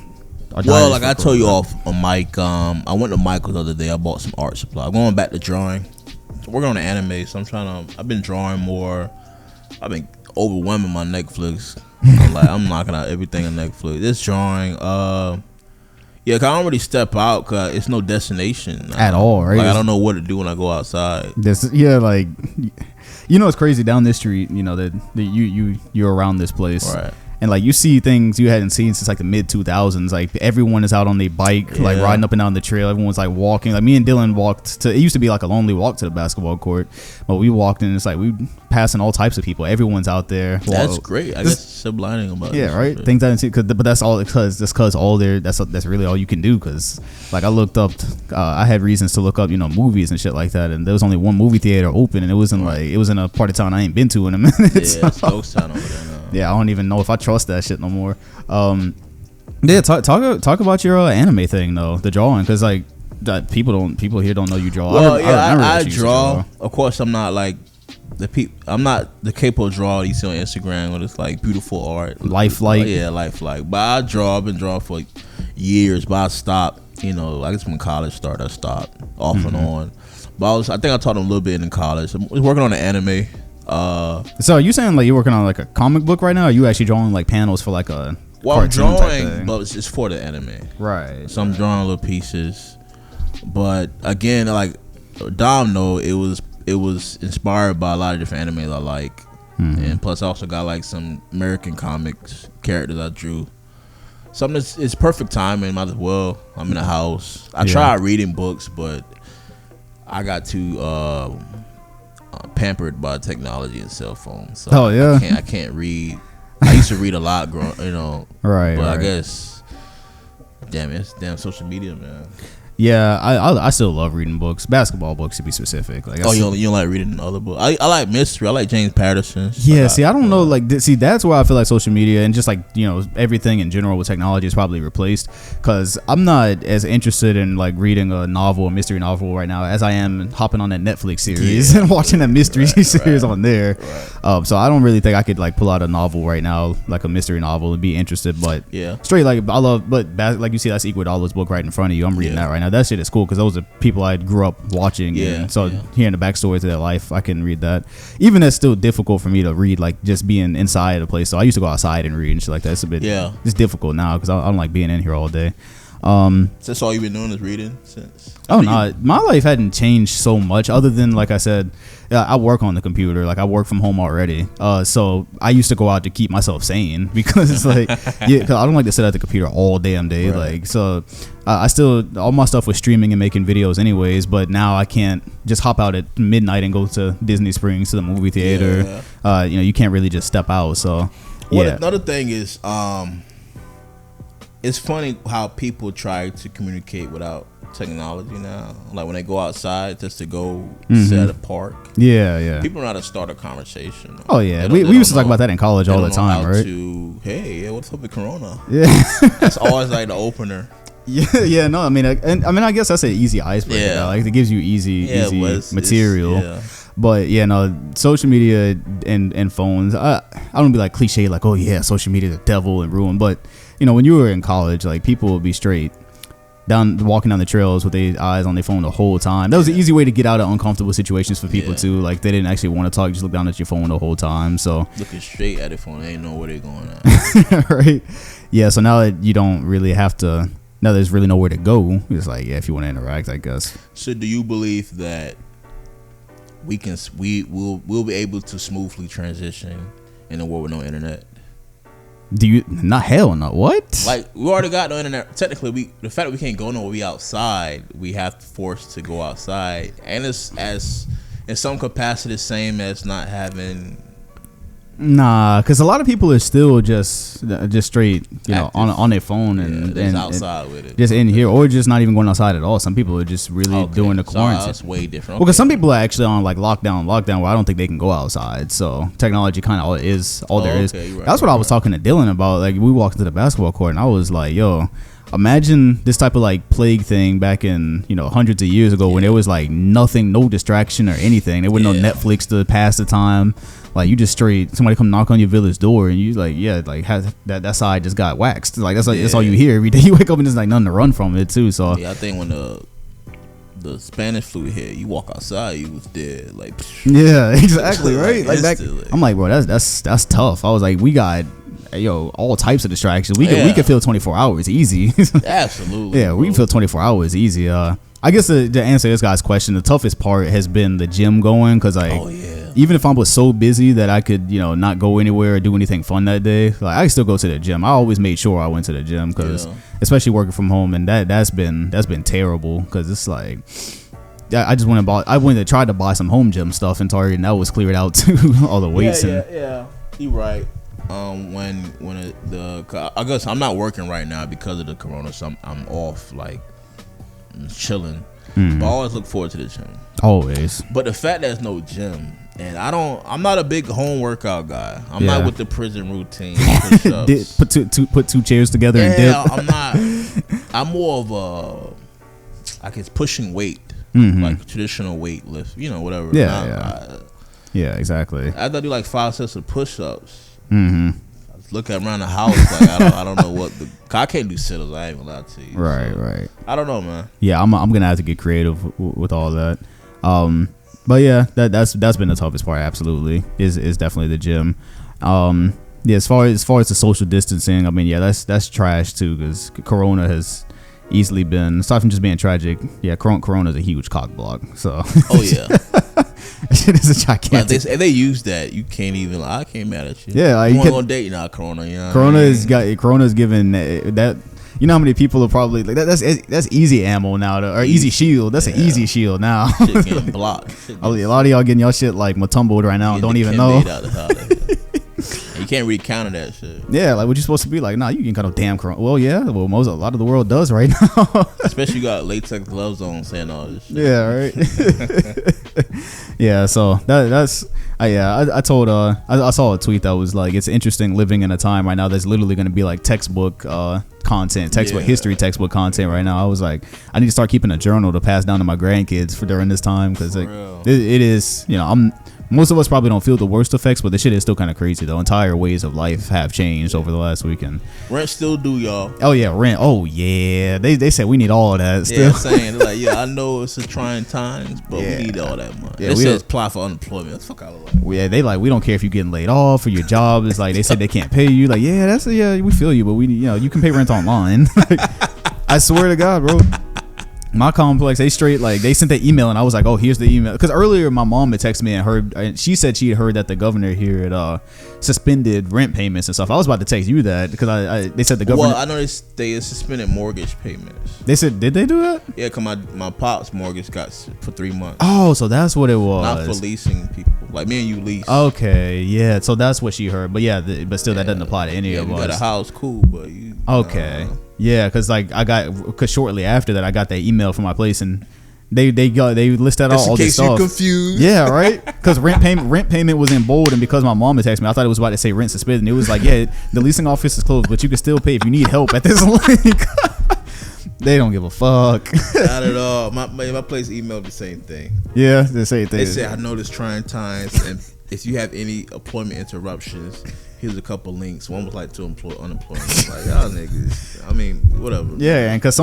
Well, like I told you off on mic, I went to Michael's the other day. I bought some art supply. I'm going back to drawing. Working on the anime, so I've been drawing more. I've been overwhelming my Netflix. I'm knocking out everything on Netflix. This drawing, yeah, 'cause I don't really step out because it's no destination at all, right? Like I don't know what to do when I go outside. Like, you know, it's crazy down this street. You know that you're around this place, right? And like you see things you hadn't seen since like the mid 2000s. Like everyone is out on their bike, like riding up and down the trail. Everyone's like walking. Like me and Dylan walked to. It used to be like a lonely walk to the basketball court, but we walked and it's like we passing all types of people. Everyone's out there. That's great. I guess sublining about it. Yeah, right. Things I didn't see, but that's all because all there. That's really all you can do. Because like I looked up, I had reasons to look up, you know, movies and shit like that. And there was only one movie theater open, and it wasn't like it was in a part of town I ain't been to in a minute. Yeah, it's ghost town over there now. Yeah, I don't even know if I trust that shit no more. Yeah, talk about your anime thing though, the drawing, because like people here don't know you draw. Well, I draw. Of course, I'm not like I'm not the capo draw you see on Instagram when it's like beautiful art, lifelike. Yeah, lifelike. But I draw. I've been drawing for like years, but I stopped. You know, I guess when college started, I stopped off and on. But I think I taught them a little bit in college. I was working on an anime. So are you saying like you're working on like a comic book right now? Or are you actually drawing like panels for like a I'm drawing, but it's for the anime, right? So I'm drawing little pieces, but again, like Dom know, it was inspired by a lot of different animes I like, and plus I also got like some American comics characters I drew. Something it's perfect timing. Might as well. I'm in the house. I tried reading books, but I got too pampered by technology and cell phones. So I can't read. I used to read a lot, you know. Right. But I guess, it's social media, man. Yeah, I still love reading books, basketball books to be specific. Like, you don't like reading other books? I like mystery. I like James Patterson. Yeah, I don't know. Like, that's where I feel like social media and just like, you know, everything in general with technology is probably replaced. Because I'm not as interested in like reading a novel, a mystery novel right now as I am hopping on that Netflix series and watching that mystery series on there. Right. So I don't really think I could like pull out a novel right now, like a mystery novel, and be interested. But straight like I love, but like you see, that's Iguodala's book right in front of you. I'm reading that right now. That shit is cool because those are people I grew up watching. And so hearing the backstories of their life, I can read that. Even that's still difficult for me to read, like just being inside a place. So I used to go outside and read and shit like that. It's a bit it's difficult now because I don't like being in here all day. That's all you've been doing is reading since? Oh no, my life hadn't changed so much other than, like I said, I work on the computer. Like I work from home already. So I used to go out to keep myself sane because it's like, yeah, cause I don't like to sit at the computer all damn day. Right. Like, so I still, all my stuff was streaming and making videos anyways, but now I can't just hop out at midnight and go to Disney Springs to the movie theater. Yeah. You can't really just step out. So yeah. Another thing is, it's funny how people try to communicate without technology now. Like when they go outside just to go sit at a park. Yeah. People know how to start a conversation. Oh yeah, we used to talk about that in college all the time, right? Hey, what's up with Corona? Yeah, that's always like the opener. Yeah. No, I mean, I guess that's an easy icebreaker. Yeah. Like it gives you easy material. Yeah. But yeah, no, social media and phones. I don't be like cliche, like, oh yeah, social media is the devil and ruin. But when you were in college, like people would be straight walking down the trails with their eyes on their phone the whole time. That was an easy way to get out of uncomfortable situations for people too. Like they didn't actually want to talk, just look down at your phone the whole time. So looking straight at the phone, they ain't know where they're going at. Right? Yeah. So now that you don't really have to, now there's really nowhere to go. It's like, yeah, if you want to interact, I guess. So do you believe that we'll be able to smoothly transition in a world with no internet? Do you? Not hell no. What? Like we already got no internet. Technically, the fact that we can't go nowhere, we outside. We have forced to go outside, and it's as in some capacity the same as not having. Nah, because a lot of people are still just straight, on their phone and outside with it, just in here, or just not even going outside at all. Some people are just really doing the quarantine. That's way different. Well, because some people are actually on like lockdown, where I don't think they can go outside. So technology kind of is all there is. Right, that's what I was talking to Dylan about. Like we walked into the basketball court, and I was like, yo. Imagine this type of like plague thing back in hundreds of years ago when there was like nothing, no distraction or anything. There was no Netflix to pass the time. Like you just straight somebody come knock on your village door and you like that side just got waxed. Like that's all you hear every day. You wake up and there's like nothing to run from it too. So I think when the Spanish flu hit, you walk outside, you was dead. Like yeah, exactly right. Like back, I'm like, bro, that's tough. I was like, we got. All types of distractions. We could fill 24 hours easy. Absolutely. Yeah, we can fill 24 hours easy. I guess to answer this guy's question, the toughest part has been the gym going because even if I was so busy that I could not go anywhere or do anything fun that day, like I still go to the gym. I always made sure I went to the gym because especially working from home, and that's been terrible because it's like. I just went and tried to buy some home gym stuff in Target, and that was cleared out too. All the weights. Yeah. You're right. I guess I'm not working right now because of the corona, so I'm off, like I'm chilling. But I always look forward to the gym. Always. But the fact there's no gym, and I'm not a big home workout guy. I'm not with the prison routine. Put two chairs together and dip. I'm not. I'm more of a, I guess, pushing weight, like traditional weight lift, whatever. Yeah, exactly. I do like 5 sets of push-ups. I was looking around the house like I don't know what I can't do sit-ups. I ain't gonna lie to you. Right. I don't know, man. Yeah, I'm gonna have to get creative with all that. But yeah, that's been the toughest part. Absolutely, is definitely the gym. As far as the social distancing, I mean, that's trash too because Corona has easily been, aside from just being tragic, Corona is a huge cock block. So it is a gigantic. Like they use that. You can't even. I can't mad at you. Yeah, like you want to go on a date now, Corona. Corona's given that. You know how many people are probably like that's easy ammo now or easy shield. That's an easy shield now. Shit getting blocked. A lot of y'all getting y'all shit like matumbled right now and don't even know. You can't really counter that shit. Yeah, like what you supposed to be like? Nah, you can kind of damn Corona. Well, yeah, a lot of the world does right now. Especially you got latex gloves on saying all this shit. Yeah, right. Yeah, so that's I told I saw a tweet that was like, it's interesting living in a time right now that's literally going to be like textbook history textbook content right now. I was like, I need to start keeping a journal to pass down to my grandkids for during this time because like it is, most of us probably don't feel the worst effects, but the shit is still kind of crazy though. Entire ways of life have changed over the last weekend. Rent still due, y'all. Oh yeah, rent. Oh yeah, they said we need all of that still. Yeah, I'm saying like, I know it's a trying times, but we need all that money. It says apply for unemployment. What the fuck out of that? Yeah, they like, we don't care if you're getting laid off or your job is like, they said they can't pay you. Like, we feel you, but we you can pay rent online. I I swear to God, bro. My complex, they straight like they sent that email and I was like, oh, here's the email. Because earlier my mom had texted me and she said she had heard that the governor here had suspended rent payments and stuff. I was about to text you that because they said the governor. Well, I know they suspended mortgage payments. They said, did they do that? Yeah, cause my pop's mortgage got for 3 months. Oh, so that's what it was. Not for leasing people. Like me and you lease. Okay, yeah. So that's what she heard. But yeah, but still that doesn't apply to any of us. You got a house, cool, but you. Okay. Yeah, because like because shortly after that I got that email from my place and they listed out all this stuff. In case you're confused. Yeah, right. Because rent payment was in bold, and because my mom had texted me, I thought it was about to say rent suspended. And it was like, yeah, the leasing office is closed, but you can still pay if you need help at this link. They don't give a fuck. Not at all. My place emailed the same thing. Yeah, the same thing. They said, I know this trying times, and if you have any employment interruptions, here's a couple links. One was like to unemployment. Like, y'all niggas. I mean, whatever. Yeah, and because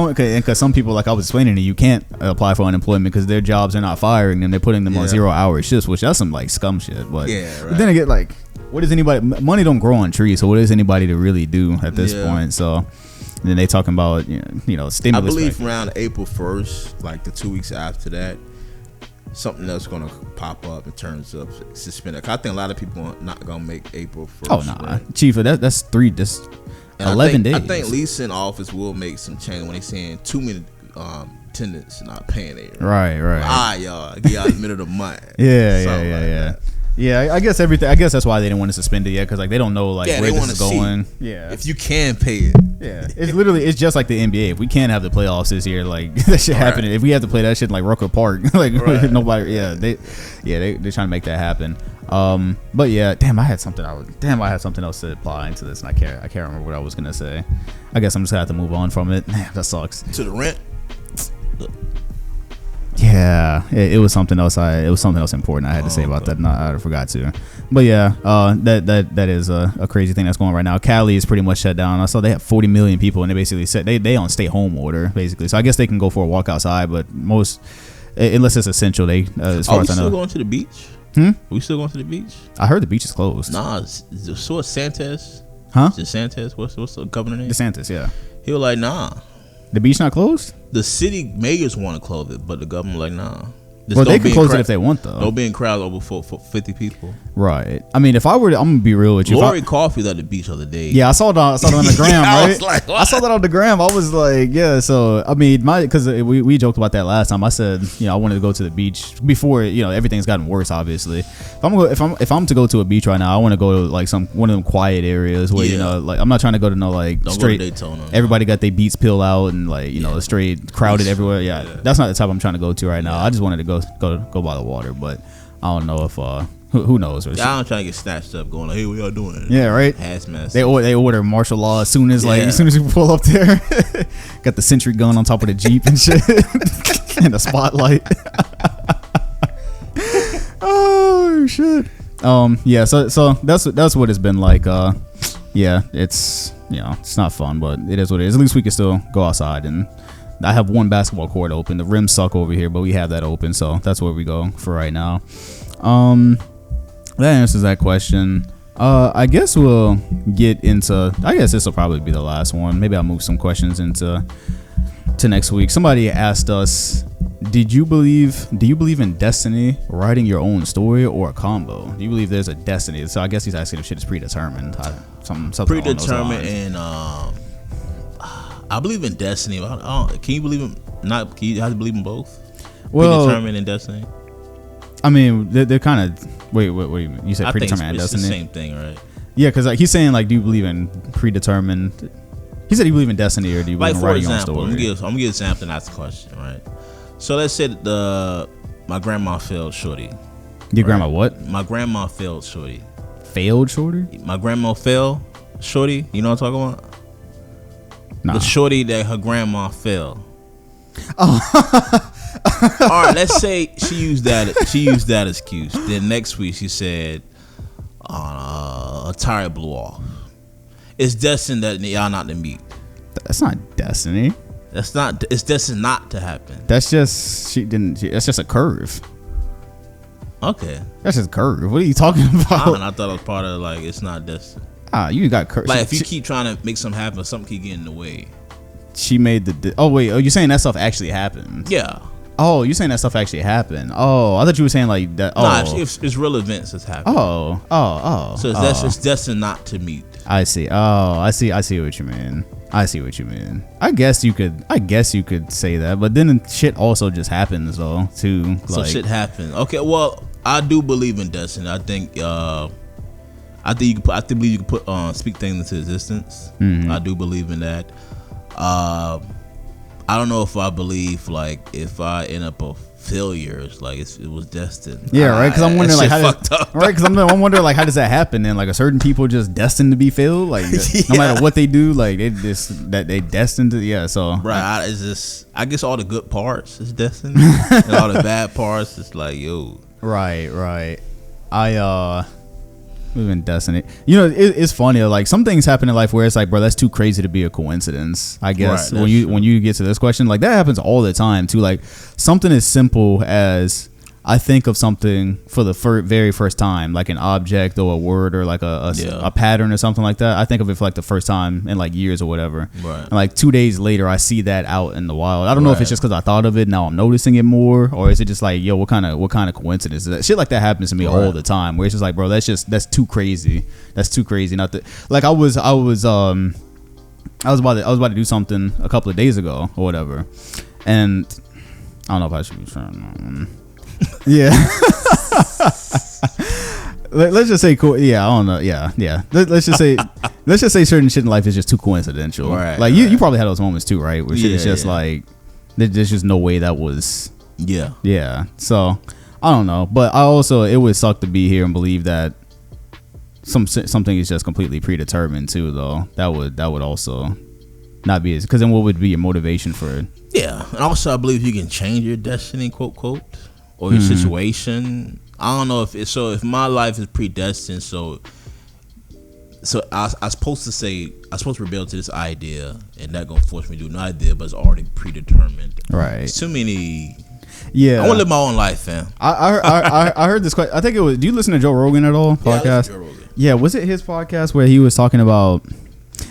some people, like I was explaining to you, can't apply for unemployment because their jobs are not firing them. They're putting them on 0-hour shifts, which that's some like scum shit. But But then again, like, what is anybody? Money don't grow on trees, so what is anybody to really do at this point? So. And then they talking about stimulus. I believe around April 1st, like the 2 weeks after that, something else gonna pop up in terms of suspended. I think a lot of people are not gonna make April 1st. Oh nah, right? Chief, that's 11 days. I think leasing office will make some change when they saying too many tenants not paying it. Right. Y'all get out in the middle of the month. Yeah. Yeah, I guess everything. I guess that's why they didn't want to suspend it yet, because like they don't know like where this is going. Yeah, if you can pay it. Yeah, it's just like the NBA. If we can't have the playoffs this year, like that shit happening. If we have to play that shit in like Rucker Park, like nobody. Yeah, they're trying to make that happen. But yeah, I had something else to apply into this, and I can't remember what I was gonna say. I guess I'm just gonna have to move on from it. Damn, that sucks. To the rent. Yeah, it was something else. It was something else important I had to say about that, and I forgot to. But yeah, that is a crazy thing that's going on right now. Cali is pretty much shut down. I saw they have 40 million people, and they basically said they on stay home order basically. So I guess they can go for a walk outside, but most, unless it's essential, they as far as I know. Are we still going to the beach? Are we still going to the beach? I heard the beach is closed. Nah, so Santos. Huh? DeSantis. What's the governor name? DeSantis. Yeah. He was like, nah. The beach not closed? The city mayors want to close it, but the government like, nah. Well, they can close it if they want, though. Don't be in crowds over for 50 people. Right. I mean, if I were to, I'm going to be real with you. Lori Coffee was at the beach the other day. Yeah, I saw that on the gram, right? I was like, what? I saw that on the gram. I was like, yeah. So, I mean, because we joked about that last time. I said, I wanted to go to the beach before, everything's gotten worse, obviously. If I'm to go to a beach right now, I want to go to like one of them quiet areas where, like I'm not trying to go to no like don't straight. Go to Daytona, everybody got their beats peeled out and like, straight crowded everywhere. Yeah, that's not the type I'm trying to go to right now. I just wanted to go by the water, but I don't know if who knows. I'm trying to get snatched up going like, hey, what y'all doing? Yeah, right. Hazmat. They order martial law as soon as you pull up there. Got the sentry gun on top of the Jeep and shit. And the spotlight. Oh shit. Yeah, so that's what it's been like. Yeah, it's it's not fun, but it is what it is. At least we can still go outside, and I have one basketball court open. The rims suck over here, but we have that open, so that's where we go for right now. That answers that question. I guess we'll get into. I guess this will probably be the last one. Maybe I'll move some questions into next week. Somebody asked us, do you believe in destiny, writing your own story, or a combo? Do you believe there's a destiny? So I guess he's asking if shit is predetermined. Something predetermined, and I believe in destiny. Can you believe in not? Can you have to believe in both? Well, predetermined and destiny. I mean, they're kind of. Wait. You said predetermined and destiny. It's the same thing, right? Yeah, because like he's saying, like, do you believe in predetermined? He said, "Do you believe in destiny, or do you believe in writing your own story?" I'm gonna give an example and ask the question, right? So let's say my grandma failed shorty. Your grandma what? My grandma failed shorty. Failed shorty? My grandma failed shorty. You know what I'm talking about? Nah. The shorty that her grandma failed. Oh. All right, let's say she used that excuse. Then next week she said a tire blew off. It's destined that y'all not to meet. That's not destiny. It's destined not to happen. That's just that's just a curve. Okay. That's just a curve. What are you talking about? I thought it was part of like it's not destined. You got curves. Like if you keep trying to make something happen, something keep getting in the way. she made the. Oh wait, you're saying that stuff actually happened? Yeah. Oh, you're saying that stuff actually happened? Oh, I thought you were saying like that. Oh, Nah, it's real events that's happening. Oh. So it's destined not to meet. I see. Oh, I see what you mean. I guess you could say that, but then shit also just happens though too. So shit happens. Okay, well, I do believe in destiny. I think you can put speak things into existence. Mm-hmm. I do believe in that. I don't know if I believe like if I end up a failure, it's like it was destined. Yeah, right. Because I'm wondering like because I'm wondering like how does that happen? Then like a certain people just destined to be failed. Like no matter what they do, like they destined to. Yeah. So right, it's just I guess all the good parts is destined, and all the bad parts it's like yo. Right. We've been destiny. You know, it's funny. Like some things happen in life where it's like, bro, that's too crazy to be a coincidence. I guess when you get to this question, like that happens all the time too. Like something as simple as I think of something for the very first time, like an object or a word or like a pattern or something like that. I think of it for like the first time in like years or whatever. Right. And like 2 days later, I see that out in the wild. I don't know if it's just because I thought of it, now I'm noticing it more, or is it just like, yo, what kind of coincidence is that? Shit like that happens to me all the time, where it's just like, bro, that's too crazy. That's too crazy. Not that like I was about to do something a couple of days ago or whatever, and I don't know if I should be trying. Yeah. Let's just say cool. Yeah, I don't know. Yeah. Let's just say certain shit in life is just too coincidental. Right. Like you probably had those moments too, right? Where shit is just like there's just no way that was. Yeah. Yeah. So I don't know, but it would suck to be here and believe that something is just completely predetermined too, though. That would also not be as, because then what would be your motivation for it? Yeah, and also I believe you can change your destiny, quote, or your situation. I don't know if my life is predestined, so I was supposed to rebel to this idea, and that gonna force me to do an idea, but it's already predetermined. Right. It's too many. Yeah, I want to live my own life, fam. I heard this question. I think it was. Do you listen to Joe Rogan at all? Podcast. Yeah, I listen to Joe Rogan. Yeah, was it his podcast where he was talking about?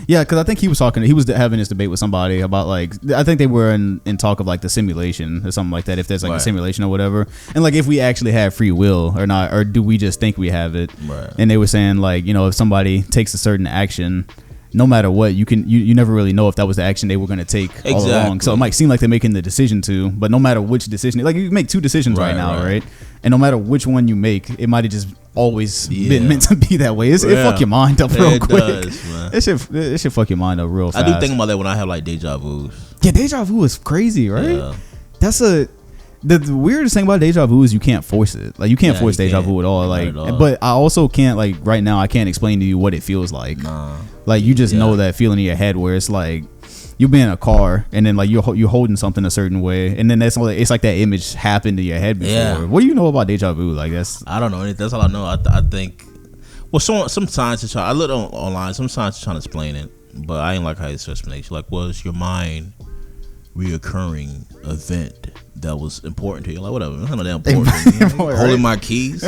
Yeah, because I think he was having this debate with somebody about like, I think they were in talk of like the simulation or something like that. If there's like a simulation or whatever, and like if we actually have free will or not, or do we just think we have it? Right. And they were saying like, you know, if somebody takes a certain action, no matter what, you never really know if that was the action they were going to take all along. So it might seem like they're making the decision to, but no matter which decision, like you make two decisions right now, right? And no matter which one you make, it might have just always been meant to be that way. It fuck your mind up real quick. Does, man. It should fuck your mind up real fast. I do think about that when I have like deja vus. Yeah, deja vu is crazy, right? Yeah. That's the weirdest thing about deja vu is you can't force it. Like you can't force deja vu at all. Like, but I also can't, like right now I can't explain to you what it feels like. Nah. Like you just know that feeling in your head where it's like you be in a car and then like you're holding something a certain way, and then it's like that image happened to your head before. Yeah. What do you know about deja vu? Like I don't know anything. That's all I know. I think. Well, some scientists I looked online. Some scientists trying to explain it, but I ain't like how it's explanation. Like, was your mind reoccurring event that was important to you? Like, whatever. It's not that important to me. Holding my keys.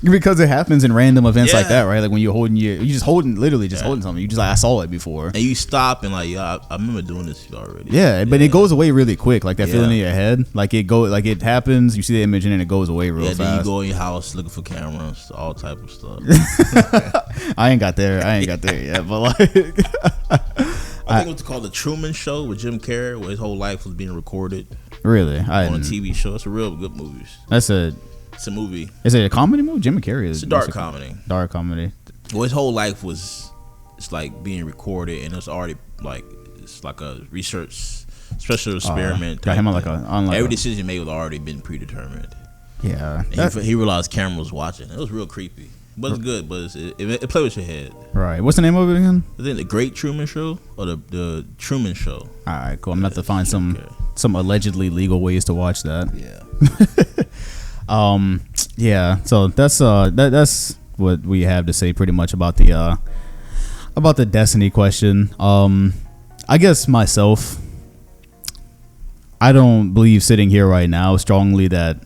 Because it happens in random events like that, right? Like when you're literally just holding something. You just like, I saw it before, and you stop and like, I remember doing this already. Yeah, but it goes away really quick. Like that feeling in your head, like it happens. You see the image and then it goes away real fast. Then you go in your house looking for cameras, all type of stuff. I ain't got there yet, but like, I think it was called The Truman Show with Jim Carrey, where his whole life was being recorded. Really, on a TV show. It's a real good movie. It's a movie. Is it a comedy movie? Jim Carrey is. It's a dark comedy. Dark comedy. Well, his whole life it's like being recorded, and it's already like it's like a research special experiment. Got him on every decision made was already been predetermined. Yeah. He realized camera was watching. It was real creepy. But it's good. But it played with your head. Right. What's the name of it again? Is it The Great Truman Show or the Truman Show? All right. Cool. I'm gonna have to find some allegedly legal ways to watch that. Yeah. Yeah, so that's what we have to say pretty much about the destiny question. I guess myself, I don't believe sitting here right now strongly that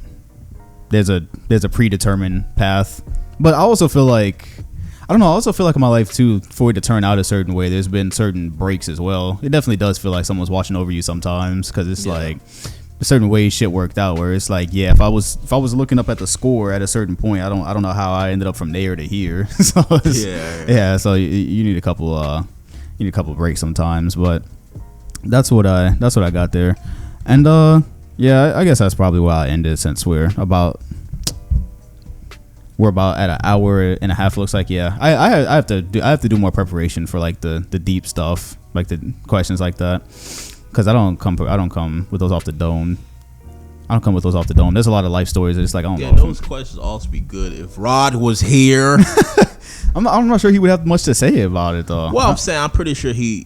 there's a predetermined path, but I also feel like I don't know. I also feel like in my life too, for it to turn out a certain way, there's been certain breaks as well. It definitely does feel like someone's watching over you sometimes, because it's like a certain way shit worked out. Where it's like, yeah, if I was looking up at the score at a certain point, I don't know how I ended up from there to here. So so you need a couple breaks sometimes, but that's what I got there, and I guess that's probably where I ended, since we're about at an hour and a half. Looks like. I have to do more preparation for like the deep stuff, like the questions like that, because I don't come with those off the dome. There's a lot of life stories. It's like, I don't know. Those questions also be good if Rod was here. I'm not sure he would have much to say about it though. Well, I'm saying I'm pretty sure he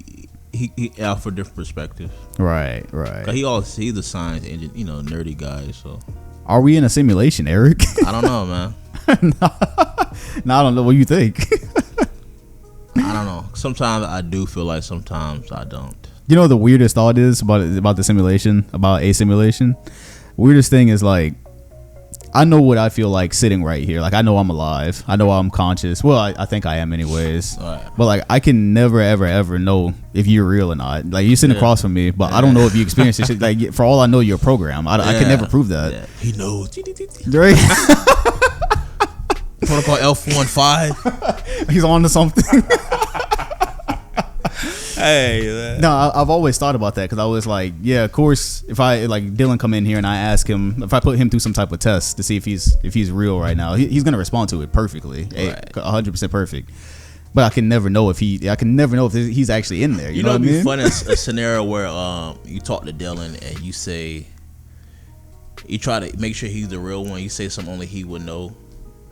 out for a different perspective. Right. He's a science engine, nerdy guy. So are we in a simulation, Eric? I don't know, man. No, I don't know. What you think? I don't know. Sometimes I do feel like, sometimes I don't. You know, the weirdest thought is about the simulation, about a simulation. Weirdest thing is, like, I know what I feel like sitting right here. Like, I know I'm alive. I know I'm conscious. Well, I think I am anyways. Right. But like, I can never ever know if you're real or not. Like, you're sitting across from me, but I don't know if you experience this shit. Like, for all I know, you're a program. I can never prove that. Yeah. He knows. Right. Protocol L15. He's on to something. Hey, man. No, I've always thought about that, because I was like, yeah, of course, if I like Dylan come in here and I ask him, if I put him through some type of test to see if he's real right now, he's gonna respond to it perfectly, 100% perfect. But I can never know if he's actually in there. You know what I mean? It'd be fun, a scenario where you talk to Dylan and you say, you try to make sure he's the real one. You say something only he would know.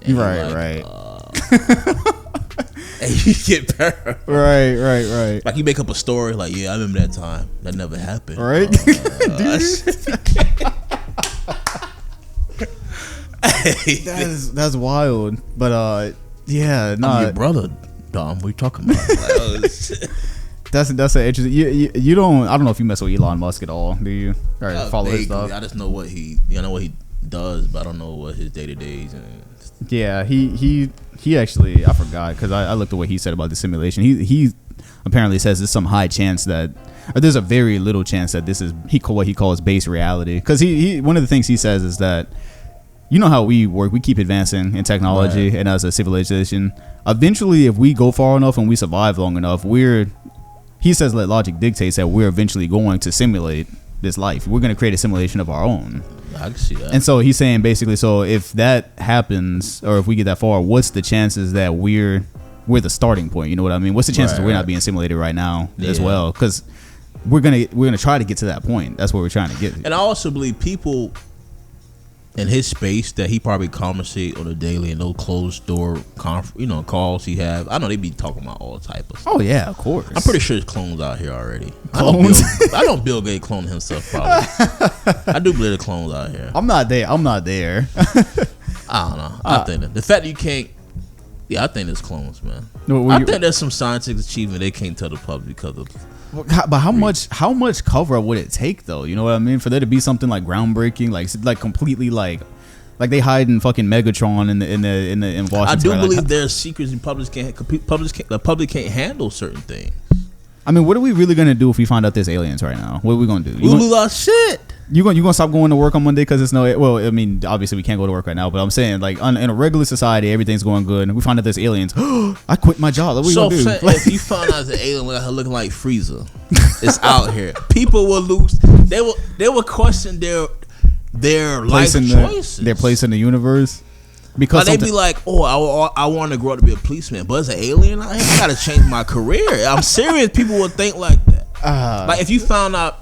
Right. And you get better. Right. Like, you make up a story like, yeah, I remember that time. That never happened. Right. That's wild. But I'm your brother, Dom. What are you talking about? That's an interesting. You don't. I don't know if you mess with Elon Musk at all. Do you? Or follow his stuff? I just know what he does, but I don't know what his day-to-days and. Yeah, he actually, I forgot, because I looked at what he said about the simulation. He apparently says there's some high chance that, or there's a very little chance that this is what he calls base reality. Because he one of the things he says is that, you know how we work, we keep advancing in technology and as a civilization. Eventually, if we go far enough and we survive long enough, he says that logic dictates that we're eventually going to simulate this life. We're going to create a simulation of our own. I can see that. And so he's saying basically, so if that happens, or if we get that far, what's the chances that we're the starting point? You know what I mean? What's the chances we're not being simulated right now as well? Because we're gonna try to get to that point. That's what we're trying to get. And I also believe people in his space that he probably conversate on a daily and those closed door calls he have. I know they be talking about all type of stuff. Oh yeah, of course. I'm pretty sure there's clones out here already. Clones? I know Bill Gates cloned himself probably. I do believe there's clones out here. I'm not there. I don't know. I think that the fact that you can't. Yeah, I think there's clones, man. I think there's some scientific achievement they can't tell the public because of. But how much cover would it take though? You know what I mean? For there to be something like groundbreaking, like completely like they hide in fucking Megatron in Washington. I do believe there's secrets and the public can't handle certain things. I mean, what are we really gonna do if we find out there's aliens right now? What are we gonna do? We'll lose our shit. You gonna stop going to work on Monday because it's no? Well, I mean, obviously we can't go to work right now, but I'm saying like in a regular society, everything's going good, and we find out there's aliens. I quit my job. What we gonna do? If you find out there's an alien looking like Frieza, it's out here. People will lose. They will question their life choices. Their place in the universe. Because they'd be like, I want to grow up to be a policeman, but as an alien, I gotta change my career. I'm serious. People would think like that. Like if you found out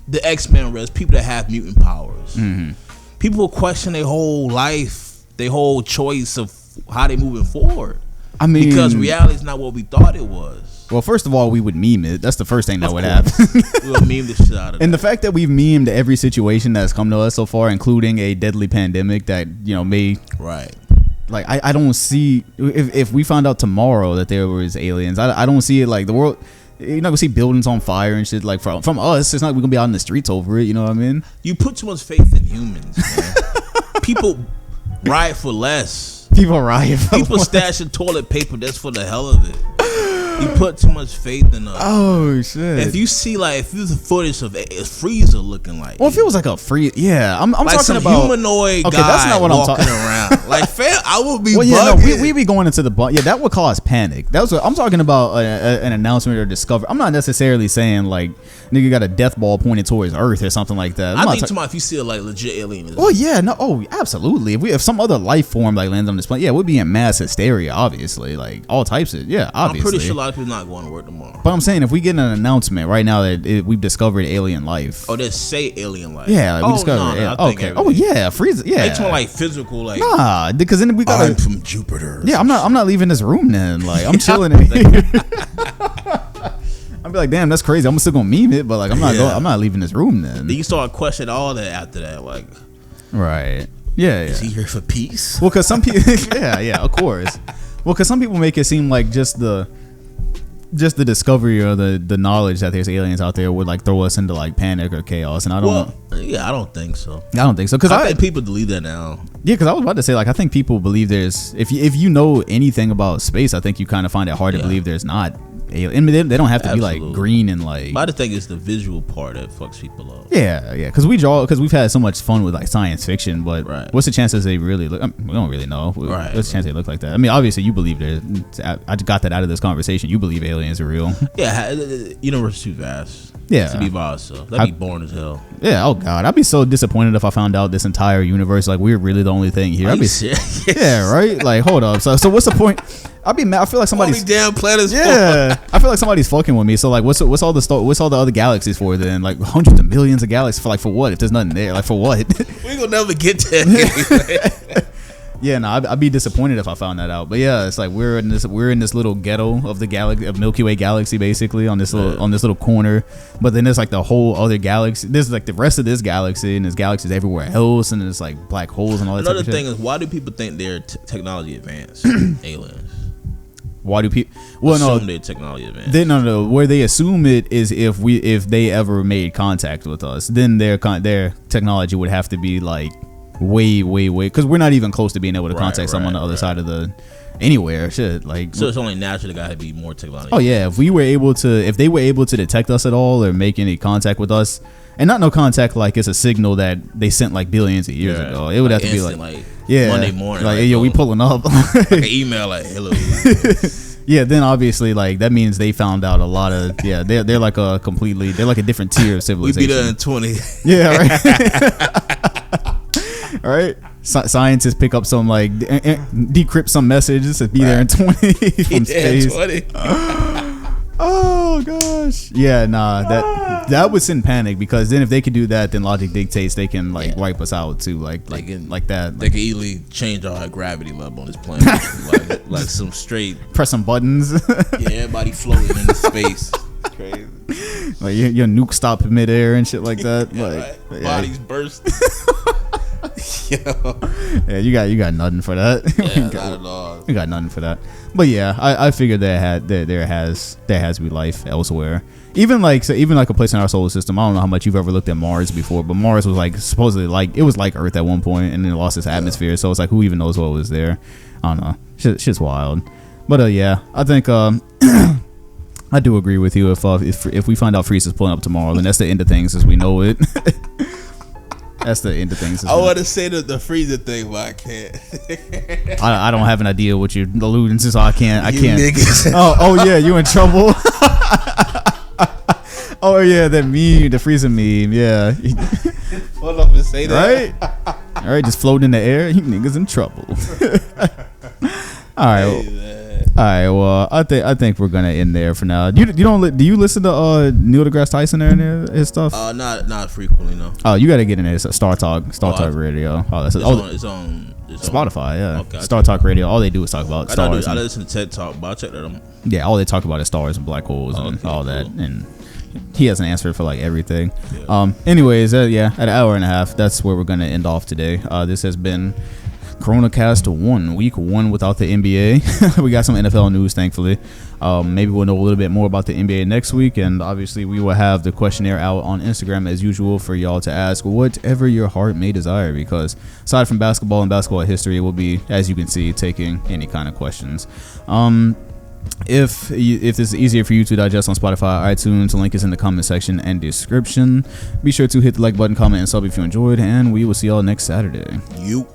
the X-Men was people that have mutant powers, people will question their whole life, their whole choice of how they moving forward. I mean, because reality is not what we thought it was. Well, first of all, we would meme it. That's the first thing that would happen. We'll meme the shit out of it. And the fact that we've memed every situation that's come to us so far, including a deadly pandemic that, may... Right. Like, I don't see... If we found out tomorrow that there was aliens, I don't see it like the world... You're not going to see buildings on fire and shit. Like, from us, it's not we're going to be out in the streets over it. You know what I mean? You put too much faith in humans, man. People riot for less. People riot. People stashing toilet paper just for the hell of it. You put too much faith in us. Oh shit! If you see if there's a footage of a Freezer looking like, well, if it was like a free, yeah, I'm like talking some about humanoid guy that's not what walking I'm talking around. Like, fam, I would be. Well, yeah, no, bugging. we be going into the yeah, that would cause panic. That was what I'm talking about, an announcement or discovery. I'm not necessarily saying like nigga got a death ball pointed towards Earth or something like that. I think if you see a legit alien. Oh yeah, no, oh absolutely. If some other life form like lands on this planet, yeah, we'd be in mass hysteria. Obviously, like all types of obviously. I'm pretty sure a lot of people not going to work tomorrow. But I'm saying if we get an announcement right now that we've discovered alien life. Oh, they say alien life. Yeah, we discovered. Okay. Oh yeah, freeze. Yeah. It's more like physical, like nah, because then we got. I'm from Jupiter. Yeah, I'm not leaving this room then. Like I'm chilling in here. I'd be like, damn, that's crazy. I'm still gonna meme it, but like I'm not leaving this room then. Then you start questioning all that after that, like, right? Yeah. Is he here for peace? Well, because some people, yeah, of course. Well, because some people make it seem like just the discovery or the knowledge that there's aliens out there would like throw us into like panic or chaos, and I don't. I don't think so. I don't think so because I think people believe that now. Yeah, because I was about to say like I think people believe there's if you know anything about space, I think you kind of find it hard to believe there's not alien. I mean, they don't have to be like green and like. But I think it's the visual part that fucks people up. Yeah, because we've had so much fun with like science fiction, but what's the chances they really look? We don't really know. What's the chance they look like that? I mean, obviously you believe there. I got that out of this conversation. You believe aliens are real. Yeah, universe is too vast. Yeah, to be by itself, that'd be boring as hell. Yeah. Oh god, I'd be so disappointed if I found out this entire universe like we're really the only thing here. I'd be serious. Yeah, right. Like, hold up. So what's the point? I'd be mad. I feel like somebody's damn planets. Yeah, I feel like somebody's fucking with me. So like, what's all the other galaxies for then? Like hundreds of millions of galaxies for what? If there's nothing there, like for what? We gonna never get to it. Yeah, no, I'd be disappointed if I found that out. But yeah, it's like we're in this little ghetto of the galaxy of Milky Way galaxy, basically on this little corner. But then there's like the whole other galaxy. There's like the rest of this galaxy, and there's galaxies everywhere else, and there's like black holes and all that. Another thing is, why do people think they're technology advanced? Aliens. Why do people? Well, assume they're technology advanced. No. Where they assume it is if they ever made contact with us, then their technology would have to be like. Way because we're not even close to being able to contact someone on the other side of the anywhere shit like so it's only natural to gotta be more technology. Oh yeah, if they were able to detect us at all or make any contact with us, and not no contact like it's a signal that they sent like billions of years ago, it would have to be like Monday morning like yo, we pulling up like an email like hello. Yeah, then obviously like that means they found out a lot of they're like a different tier of civilization. We be there in 20. Yeah, right. All right, scientists pick up some like decrypt some messages to be there in 20 from space. 20. Oh gosh, yeah, nah, that would send panic because then if they could do that, then logic dictates they can like wipe us out too, like that. They could easily change our gravity level on this planet, like some straight press some buttons. Yeah, everybody floating into space. Crazy. Like your nuke stop in midair and shit like that. Bodies burst. Yeah, you got nothing for that. Yeah, not at all. You got nothing for that. But yeah, I figured there has to be life elsewhere. Even like a place in our solar system. I don't know how much you've ever looked at Mars before, but Mars was like supposedly like it was like Earth at one point, and then it lost its atmosphere. So it's like who even knows what was there? I don't know. Shit's wild. But yeah, I think I do agree with you. If we find out Freeze is pulling up tomorrow, then that's the end of things as we know it. That's the end of things. I want to say the freezer thing, but I can't. I don't have an idea what you're alluding to, so I can't. Niggas. Oh yeah, you in trouble. Oh yeah, that meme, the freezer meme. Yeah. Hold up and say that. Right. All right, just floating in the air. You niggas in trouble. All right. Hey, all right. Well, I think we're gonna end there for now. Do you listen to Neil deGrasse Tyson and his stuff? Not frequently, no. Oh, you got to get in there. Star Talk Radio. Oh, that's it's on Spotify. Yeah. Okay, Star Talk Radio. All they do is talk about stars. I listen to TED Talk, but I check that out. Yeah, all they talk about is stars and black holes and all that. And he has an answer for like everything. Yeah. Anyways, at an hour and a half, that's where we're gonna end off today. This has been CoronaCast 1, week 1 without the NBA. We got some NFL news, thankfully. Maybe we'll know a little bit more about the NBA next week, and obviously we will have the questionnaire out on Instagram as usual for y'all to ask whatever your heart may desire, because aside from basketball and basketball history, it will be, as you can see, taking any kind of questions. If this is easier for you to digest on Spotify, iTunes, the link is in the comment section and description. Be sure to hit the like button, comment, and sub if you enjoyed, and we will see y'all next Saturday. You.